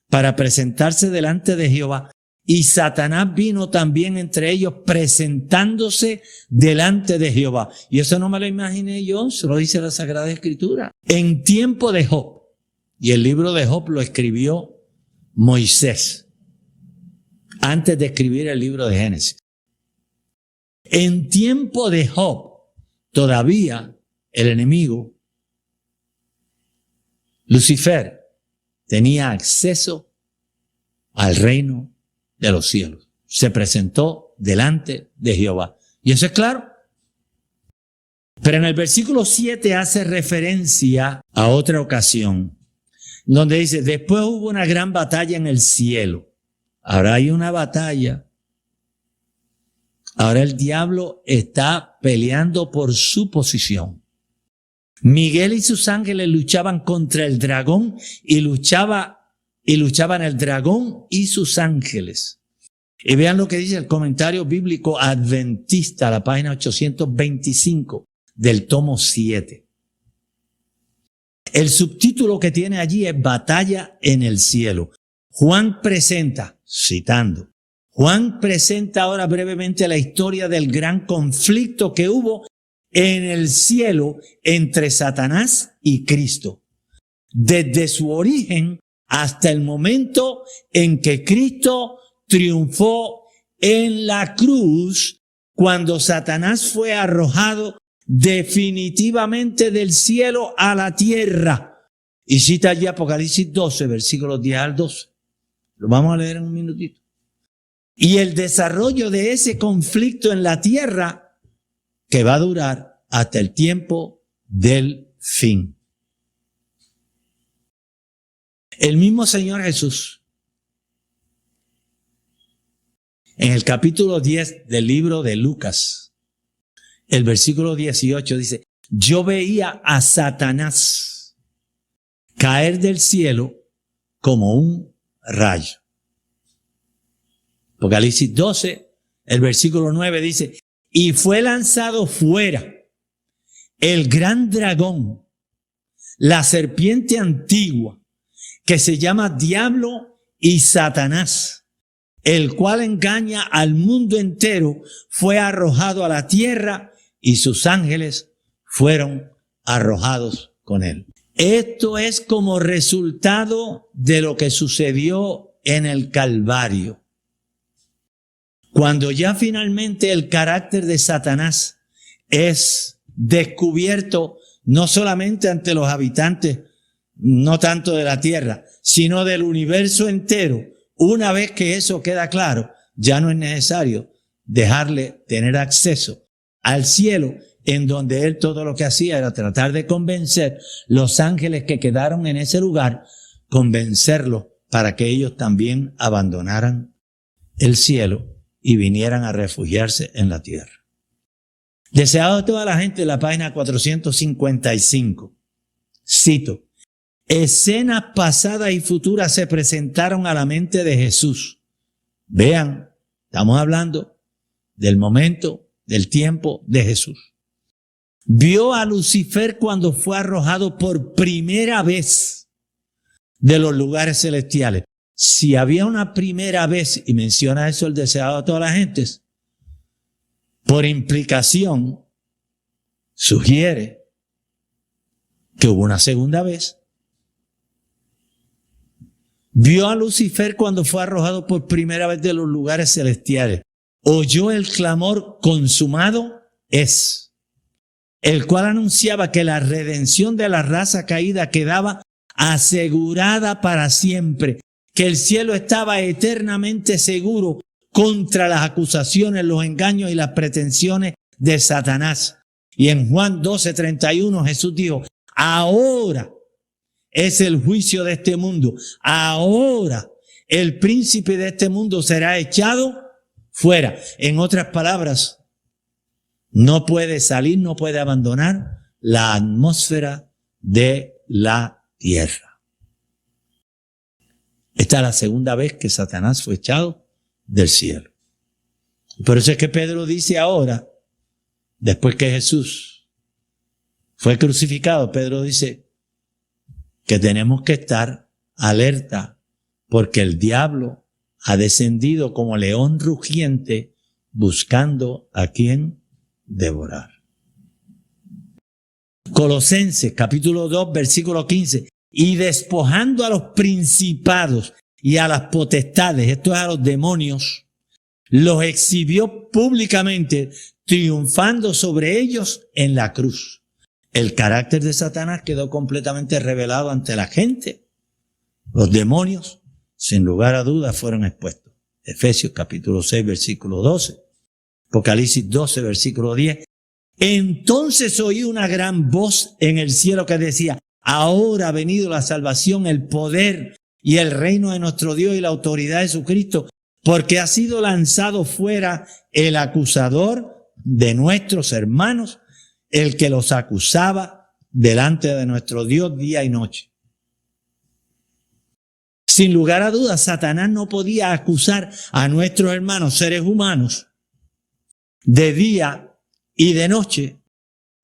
G: para presentarse delante de Jehová. Y Satanás vino también entre ellos presentándose delante de Jehová. Y eso no me lo imaginé yo, se lo dice la Sagrada Escritura. En tiempo de Job, y el libro de Job lo escribió Moisés, antes de escribir el libro de Génesis. En tiempo de Job, todavía el enemigo, Lucifer, tenía acceso al reino de los cielos. Se presentó delante de Jehová. Y eso es claro. Pero en el versículo 7 hace referencia a otra ocasión, donde dice, después hubo una gran batalla en el cielo. Ahora hay una batalla. Ahora el diablo está peleando por su posición. Miguel y sus ángeles luchaban contra el dragón y luchaban el dragón y sus ángeles. Y vean lo que dice el comentario bíblico adventista, la página 825 del tomo 7. El subtítulo que tiene allí es Batalla en el cielo. Juan presenta, citando, Juan presenta ahora brevemente la historia del gran conflicto que hubo en el cielo entre Satanás y Cristo. Desde su origen hasta el momento en que Cristo triunfó en la cruz, cuando Satanás fue arrojado definitivamente del cielo a la tierra. Y cita allí Apocalipsis 12, versículos 10 al 12. Lo vamos a leer en un minutito. Y el desarrollo de ese conflicto en la tierra que va a durar hasta el tiempo del fin. El mismo Señor Jesús, en el capítulo 10 del libro de Lucas, el versículo 18 dice, yo veía a Satanás caer del cielo como un rayo. Apocalipsis 12, el versículo 9 dice, y fue lanzado fuera el gran dragón, la serpiente antigua, que se llama Diablo y Satanás, el cual engaña al mundo entero, fue arrojado a la tierra y sus ángeles fueron arrojados con él. Esto es como resultado de lo que sucedió en el Calvario. Cuando ya finalmente el carácter de Satanás es descubierto no solamente ante los habitantes, no tanto de la tierra, sino del universo entero. Una vez que eso queda claro, ya no es necesario dejarle tener acceso al cielo, en donde él todo lo que hacía era tratar de convencer los ángeles que quedaron en ese lugar, convencerlos para que ellos también abandonaran el cielo y vinieran a refugiarse en la tierra. Deseado de toda la gente, la página 455. Cito: escenas pasadas y futuras se presentaron a la mente de Jesús. Vean, estamos hablando del momento, del tiempo de Jesús. Vio a Lucifer cuando fue arrojado por primera vez de los lugares celestiales. Si había una primera vez, y menciona eso el deseado de todas las gentes, por implicación, sugiere que hubo una segunda vez. Vio a Lucifer cuando fue arrojado por primera vez de los lugares celestiales. Oyó el clamor consumado es, el cual anunciaba que la redención de la raza caída quedaba asegurada para siempre, que el cielo estaba eternamente seguro contra las acusaciones, los engaños y las pretensiones de Satanás. Y en Juan 12:31 Jesús dijo: ahora es el juicio de este mundo. Ahora el príncipe de este mundo será echado fuera. En otras palabras, no puede salir, no puede abandonar la atmósfera de la tierra. Esta es la segunda vez que Satanás fue echado del cielo. Por eso es que Pedro dice ahora, después que Jesús fue crucificado, Pedro dice que tenemos que estar alerta porque el diablo ha descendido como león rugiente buscando a quien devorar. Colosenses capítulo 2 versículo 15. Y despojando a los principados y a las potestades, esto es a los demonios, los exhibió públicamente, triunfando sobre ellos en la cruz. El carácter de Satanás quedó completamente revelado ante la gente. Los demonios, sin lugar a dudas, fueron expuestos. Efesios capítulo 6, versículo 12. Apocalipsis 12, versículo 10. Entonces oí una gran voz en el cielo que decía: ahora ha venido la salvación, el poder y el reino de nuestro Dios y la autoridad de su Cristo, porque ha sido lanzado fuera el acusador de nuestros hermanos, el que los acusaba delante de nuestro Dios día y noche. Sin lugar a dudas, Satanás no podía acusar a nuestros hermanos, seres humanos, de día y de noche,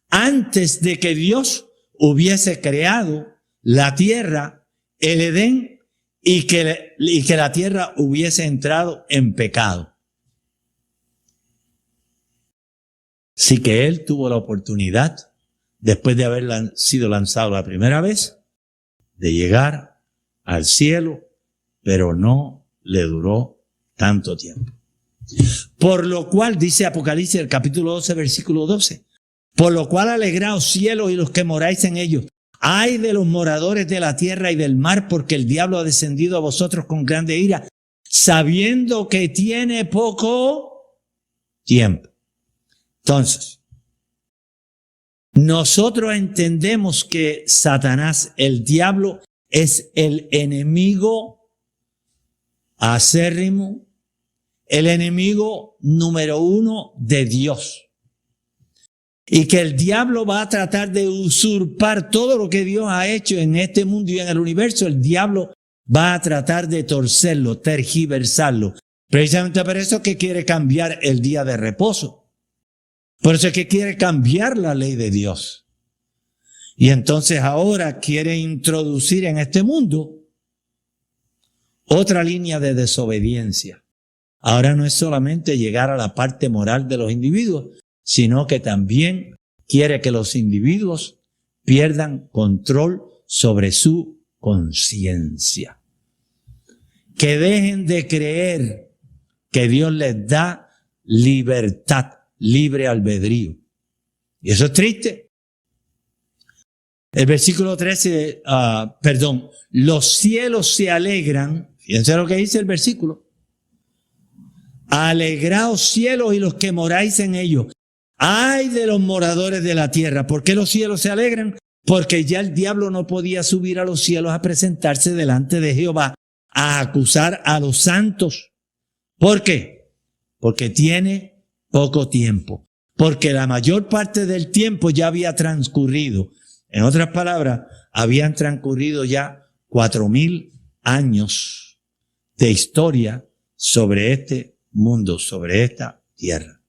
G: antes de que Dios hubiese creado la tierra, el Edén, y que la tierra hubiese entrado en pecado. Así que él tuvo la oportunidad, después de haber sido lanzado la primera vez, de llegar al cielo, pero no le duró tanto tiempo. Por lo cual, dice Apocalipsis, el capítulo 12, versículo 12, por lo cual alegraos cielos y los que moráis en ellos. Ay de los moradores de la tierra y del mar, porque el diablo ha descendido a vosotros con grande ira, sabiendo que tiene poco tiempo. Entonces, nosotros entendemos que Satanás, el diablo, es el enemigo acérrimo, el enemigo número uno de Dios. Y que el diablo va a tratar de usurpar todo lo que Dios ha hecho en este mundo y en el universo. El diablo va a tratar de torcerlo, tergiversarlo. Precisamente por eso es que quiere cambiar el día de reposo. Por eso es que quiere cambiar la ley de Dios. Y entonces ahora quiere introducir en este mundo otra línea de desobediencia. Ahora no es solamente llegar a la parte moral de los individuos, sino que también quiere que los individuos pierdan control sobre su conciencia. Que dejen de creer que Dios les da libertad, libre albedrío. Y eso es triste. El versículo 13, los cielos se alegran. Fíjense lo que dice el versículo. Alegraos cielos y los que moráis en ellos. Ay de los moradores de la tierra. ¿Por qué los cielos se alegran? Porque ya el diablo no podía subir a los cielos a presentarse delante de Jehová a acusar a los santos. ¿Por qué? Porque tiene poco tiempo. Porque la mayor parte del tiempo ya había transcurrido. En otras palabras, habían transcurrido ya 4,000 años de historia sobre este mundo, sobre esta tierra.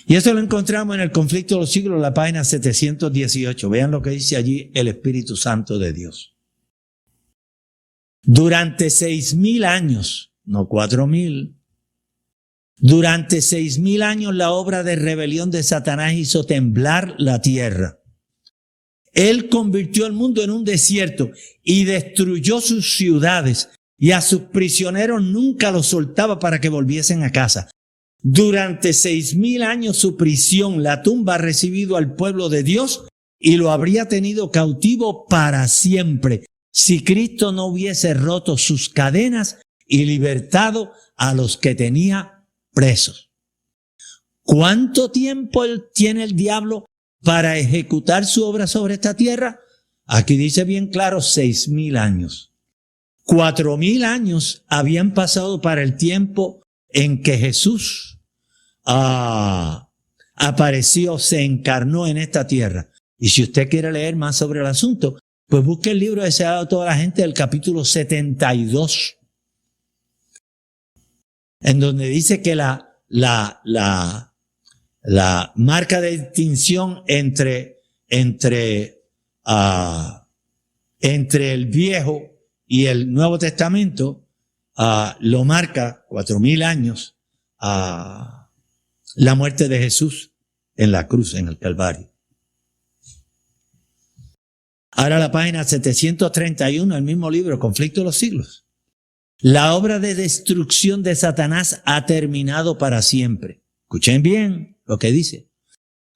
G: Y eso lo encontramos en el Conflicto de los Siglos, la página 718. Vean lo que dice allí el Espíritu Santo de Dios. Durante 6,000 años, no 4,000, durante 6,000 años la obra de rebelión de Satanás hizo temblar la tierra. Él convirtió el mundo en un desierto y destruyó sus ciudades, y a sus prisioneros nunca los soltaba para que volviesen a casa. Durante 6,000 años su prisión, la tumba, ha recibido al pueblo de Dios y lo habría tenido cautivo para siempre si Cristo no hubiese roto sus cadenas y libertado a los que tenía presos. ¿Cuánto tiempo tiene el diablo para ejecutar su obra sobre esta tierra? Aquí dice bien claro, 6,000 años. 4,000 años habían pasado para el tiempo en que Jesús apareció, se encarnó en esta tierra. Y si usted quiere leer más sobre el asunto, pues busque el libro deseado a toda la gente del capítulo 72, en donde dice que la marca de distinción entre el Viejo y el Nuevo Testamento lo marca 4,000 años la muerte de Jesús en la cruz, en el Calvario. Ahora la página 731, el mismo libro, Conflicto de los Siglos. La obra de destrucción de Satanás ha terminado para siempre. Escuchen bien lo que dice.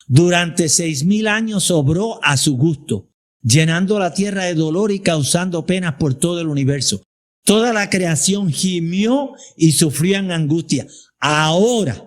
G: Durante 6,000 años obró a su gusto, llenando la tierra de dolor y causando penas por todo el universo. Toda la creación gimió y sufrían angustia. Ahora,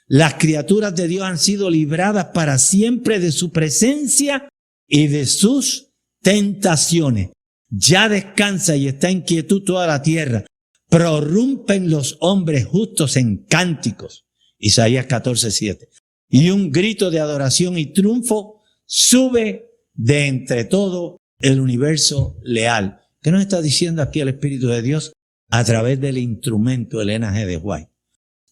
G: las criaturas de Dios han sido libradas para siempre de su presencia y de sus tentaciones. Ya descansa y está en quietud toda la tierra. Prorrumpen los hombres justos en cánticos. Isaías 14:7. Y un grito de adoración y triunfo sube de entre todo el universo leal. ¿Qué nos está diciendo aquí el Espíritu de Dios a través del instrumento Elena G. de White?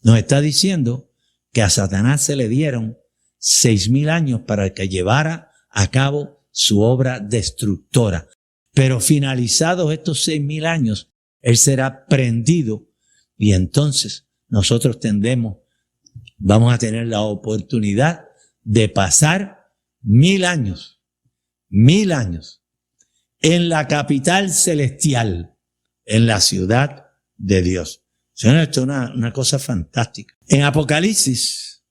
G: Nos está diciendo que a Satanás se le dieron 6,000 años para que llevara a cabo su obra destructora. Pero finalizados estos 6,000 años, él será prendido y entonces nosotros vamos a tener la oportunidad de pasar 1,000 años en la capital celestial, en la ciudad de Dios. Esto es una cosa fantástica. En Apocalipsis,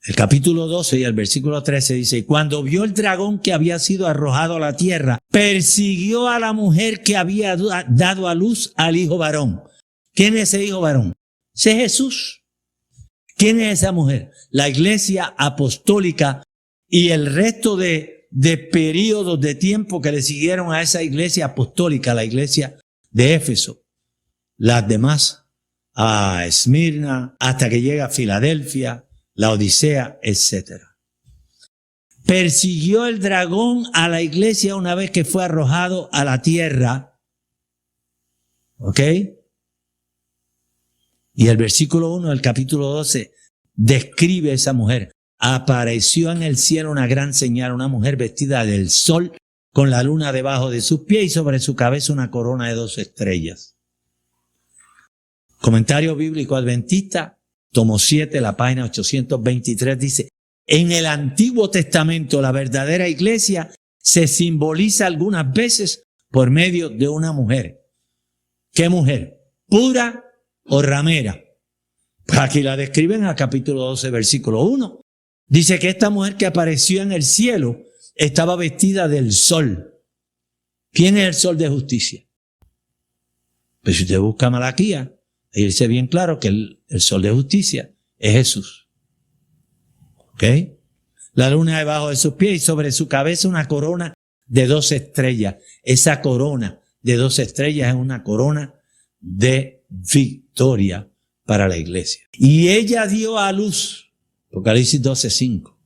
G: el capítulo 12 y el versículo 13 dice, cuando vio el dragón que había sido arrojado a la tierra, persiguió a la mujer que había dado a luz al hijo varón. ¿Quién es ese hijo varón? Ese es Jesús. ¿Quién es esa mujer? La iglesia apostólica y el resto de periodos de tiempo que le siguieron a esa iglesia apostólica, la iglesia de Éfeso. Las demás, a Esmirna, hasta que llega a Filadelfia, la Odisea, etc. Persiguió el dragón a la iglesia una vez que fue arrojado a la tierra. ¿Ok? Y el versículo 1 del capítulo 12 describe a esa mujer. Apareció en el cielo una gran señal, una mujer vestida del sol, con la luna debajo de sus pies y sobre su cabeza una corona de 2 estrellas. Comentario bíblico adventista, tomo 7, la página 823, dice, en el Antiguo Testamento la verdadera iglesia se simboliza algunas veces por medio de una mujer. ¿Qué mujer? ¿Pura o ramera? Pues aquí la describen en el capítulo 12, versículo 1. Dice que esta mujer que apareció en el cielo estaba vestida del sol. ¿Quién es el sol de justicia? Pues si usted busca Malaquías, ahí dice bien claro que el sol de justicia es Jesús. ¿Ok? La luna debajo de sus pies y sobre su cabeza una corona de 12 estrellas. Esa corona de 12 estrellas es una corona de victoria para la iglesia. Y ella dio a luz, Apocalipsis 12:5,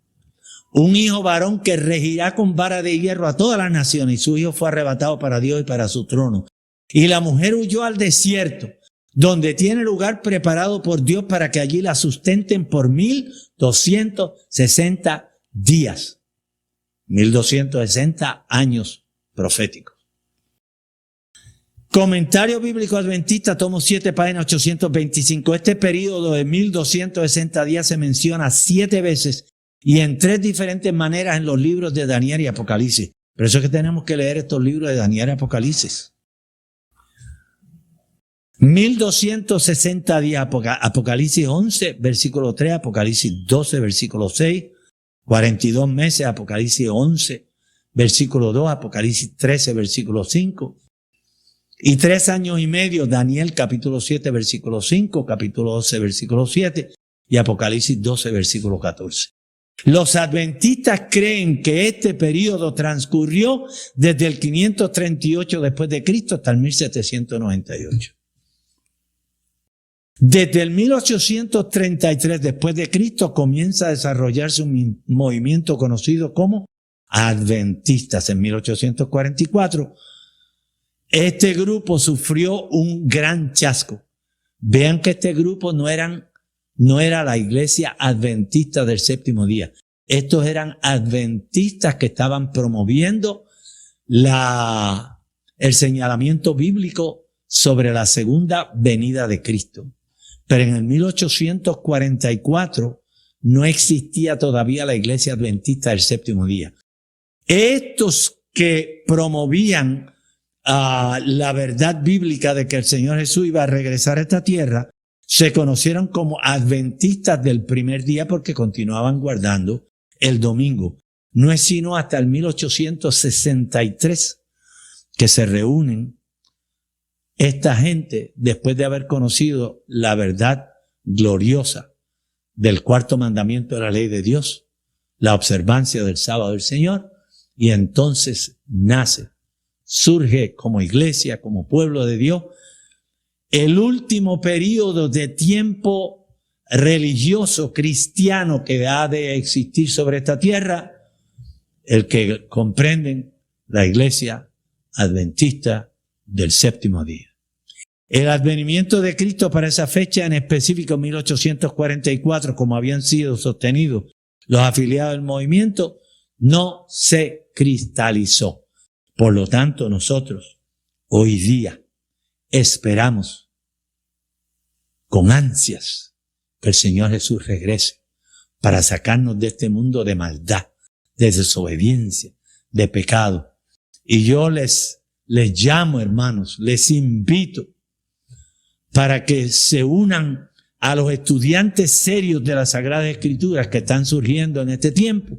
G: un hijo varón que regirá con vara de hierro a todas las naciones, y su hijo fue arrebatado para Dios y para su trono. Y la mujer huyó al desierto, donde tiene lugar preparado por Dios para que allí la sustenten por 1260 días. 1260 años proféticos. Comentario Bíblico Adventista, tomo 7, página 825. Este periodo de 1260 días se menciona 7 veces y en 3 diferentes maneras en los libros de Daniel y Apocalipsis. Por eso es que tenemos que leer estos libros de Daniel y Apocalipsis. 1260 días, Apocalipsis 11, versículo 3, Apocalipsis 12, versículo 6, 42 meses, Apocalipsis 11, versículo 2, Apocalipsis 13, versículo 5, y 3 años y medio, Daniel capítulo 7, versículo 5, capítulo 12, versículo 7, y Apocalipsis 12, versículo 14. Los adventistas creen que este periodo transcurrió desde el 538 después de Cristo hasta el 1798. Desde el 1833 después de Cristo comienza a desarrollarse un movimiento conocido como adventistas. En 1844 este grupo sufrió un gran chasco. Vean que este grupo no era la iglesia adventista del séptimo día. Estos eran adventistas que estaban promoviendo el señalamiento bíblico sobre la segunda venida de Cristo. Pero en el 1844 no existía todavía la iglesia adventista del séptimo día. Estos que promovían la verdad bíblica de que el Señor Jesús iba a regresar a esta tierra, se conocieron como adventistas del primer día porque continuaban guardando el domingo. No es sino hasta el 1863 que se reúnen esta gente después de haber conocido la verdad gloriosa del cuarto mandamiento de la ley de Dios, la observancia del sábado del Señor, y entonces surge como iglesia, como pueblo de Dios, el último periodo de tiempo religioso cristiano que ha de existir sobre esta tierra, el que comprenden la iglesia adventista del séptimo día. El advenimiento de Cristo para esa fecha, en específico 1844, como habían sido sostenidos los afiliados del movimiento, no se cristalizó. Por lo tanto, nosotros hoy día esperamos con ansias que el Señor Jesús regrese para sacarnos de este mundo de maldad, de desobediencia, de pecado. Y yo les llamo, hermanos, les invito para que se unan a los estudiantes serios de las Sagradas Escrituras que están surgiendo en este tiempo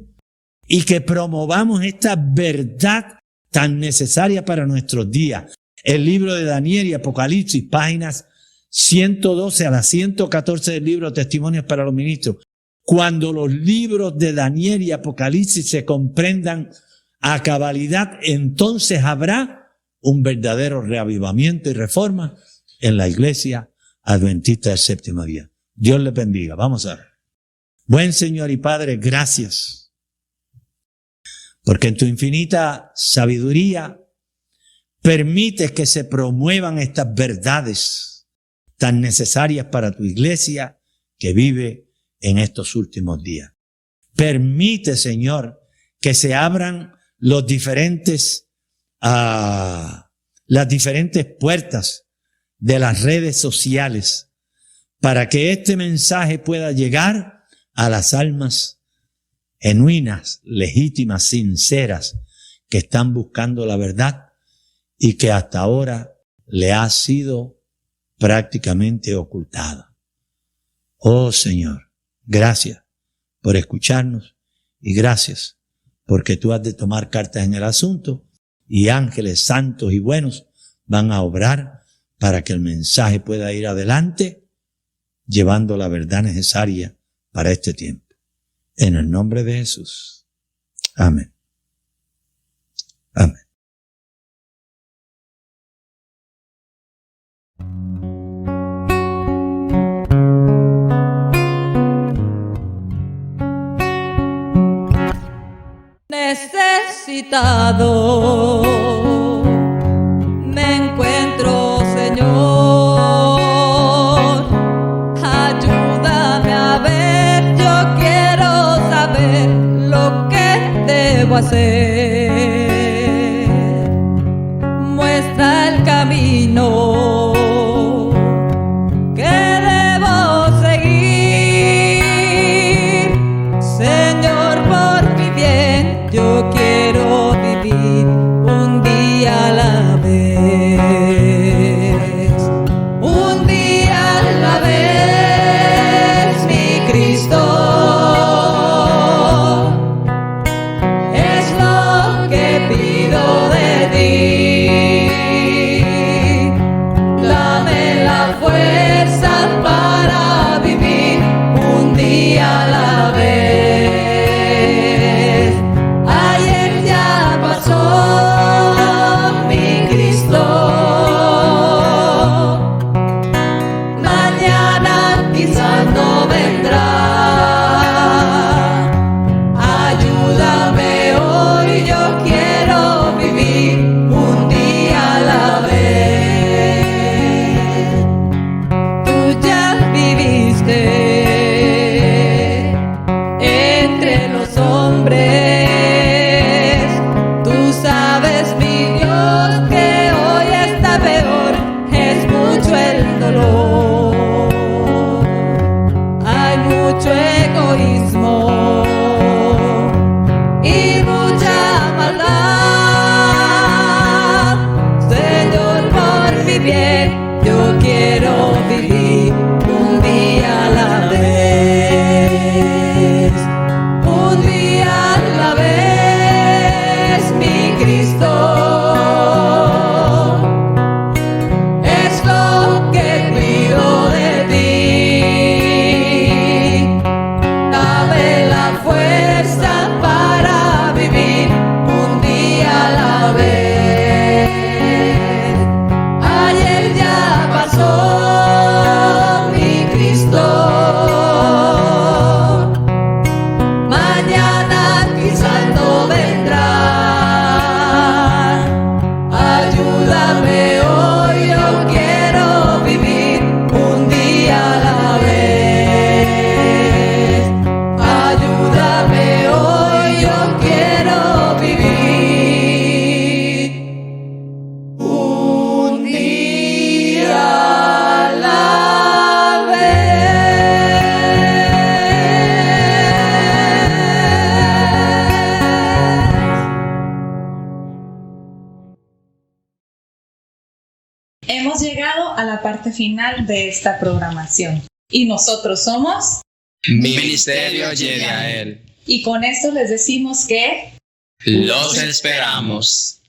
G: y que promovamos esta verdad tan necesaria para nuestros días. El libro de Daniel y Apocalipsis, páginas 112 a las 114 del libro Testimonios para los Ministros. Cuando los libros de Daniel y Apocalipsis se comprendan a cabalidad, entonces habrá un verdadero reavivamiento y reforma en la iglesia adventista del séptimo día. Dios les bendiga. Vamos a ver. Buen Señor y Padre, gracias, porque en tu infinita sabiduría permites que se promuevan estas verdades tan necesarias para tu iglesia que vive en estos últimos días. Permite, Señor, que se abran las diferentes puertas de las redes sociales para que este mensaje pueda llegar a las almas genuinas, legítimas, sinceras, que están buscando la verdad y que hasta ahora le ha sido prácticamente ocultada. Oh Señor, gracias por escucharnos y gracias porque tú has de tomar cartas en el asunto y ángeles santos y buenos van a obrar para que el mensaje pueda ir adelante llevando la verdad necesaria para este tiempo. En el nombre de Jesús. Amén. Amén.
D: Necesitado me encuentro, Señor. Ayúdame a ver, yo quiero saber lo que debo hacer. Muestra el camino que debo seguir, Señor, por mi bien. Yo quiero vivir un día a la vez, un día a la vez, mi Cristo. Es lo que pido de ti. Dame la fuerza para vivir un día a la vez. Ayer ya pasó, mi Cristo. Mañana quizás no vendrá. Ayúdame hoy, yo quiero vivir un día a la vez. Tú ya viviste entre los hombres. Tú sabes, mi Dios, que hoy está peor. Es mucho el dolor. Hay mucho egoísmo y mucha maldad. Señor, por mi bien, yo quiero vivir un día a la vez, un día a la vez, mi Cristo. Es lo que pido de ti. Dame la fuerza para vivir un día a la vez. Ayer ya pasó, mi Cristo. Mañana quizás no vendrá. Ayúdame hoy, yo quiero vivir un día a la vez. Ayúdame hoy, yo quiero vivir un día a la vez.
B: Hemos llegado a la parte final de esta programación y nosotros somos,
C: Ministerio Yediael.
B: y con esto les decimos que
C: Los esperamos.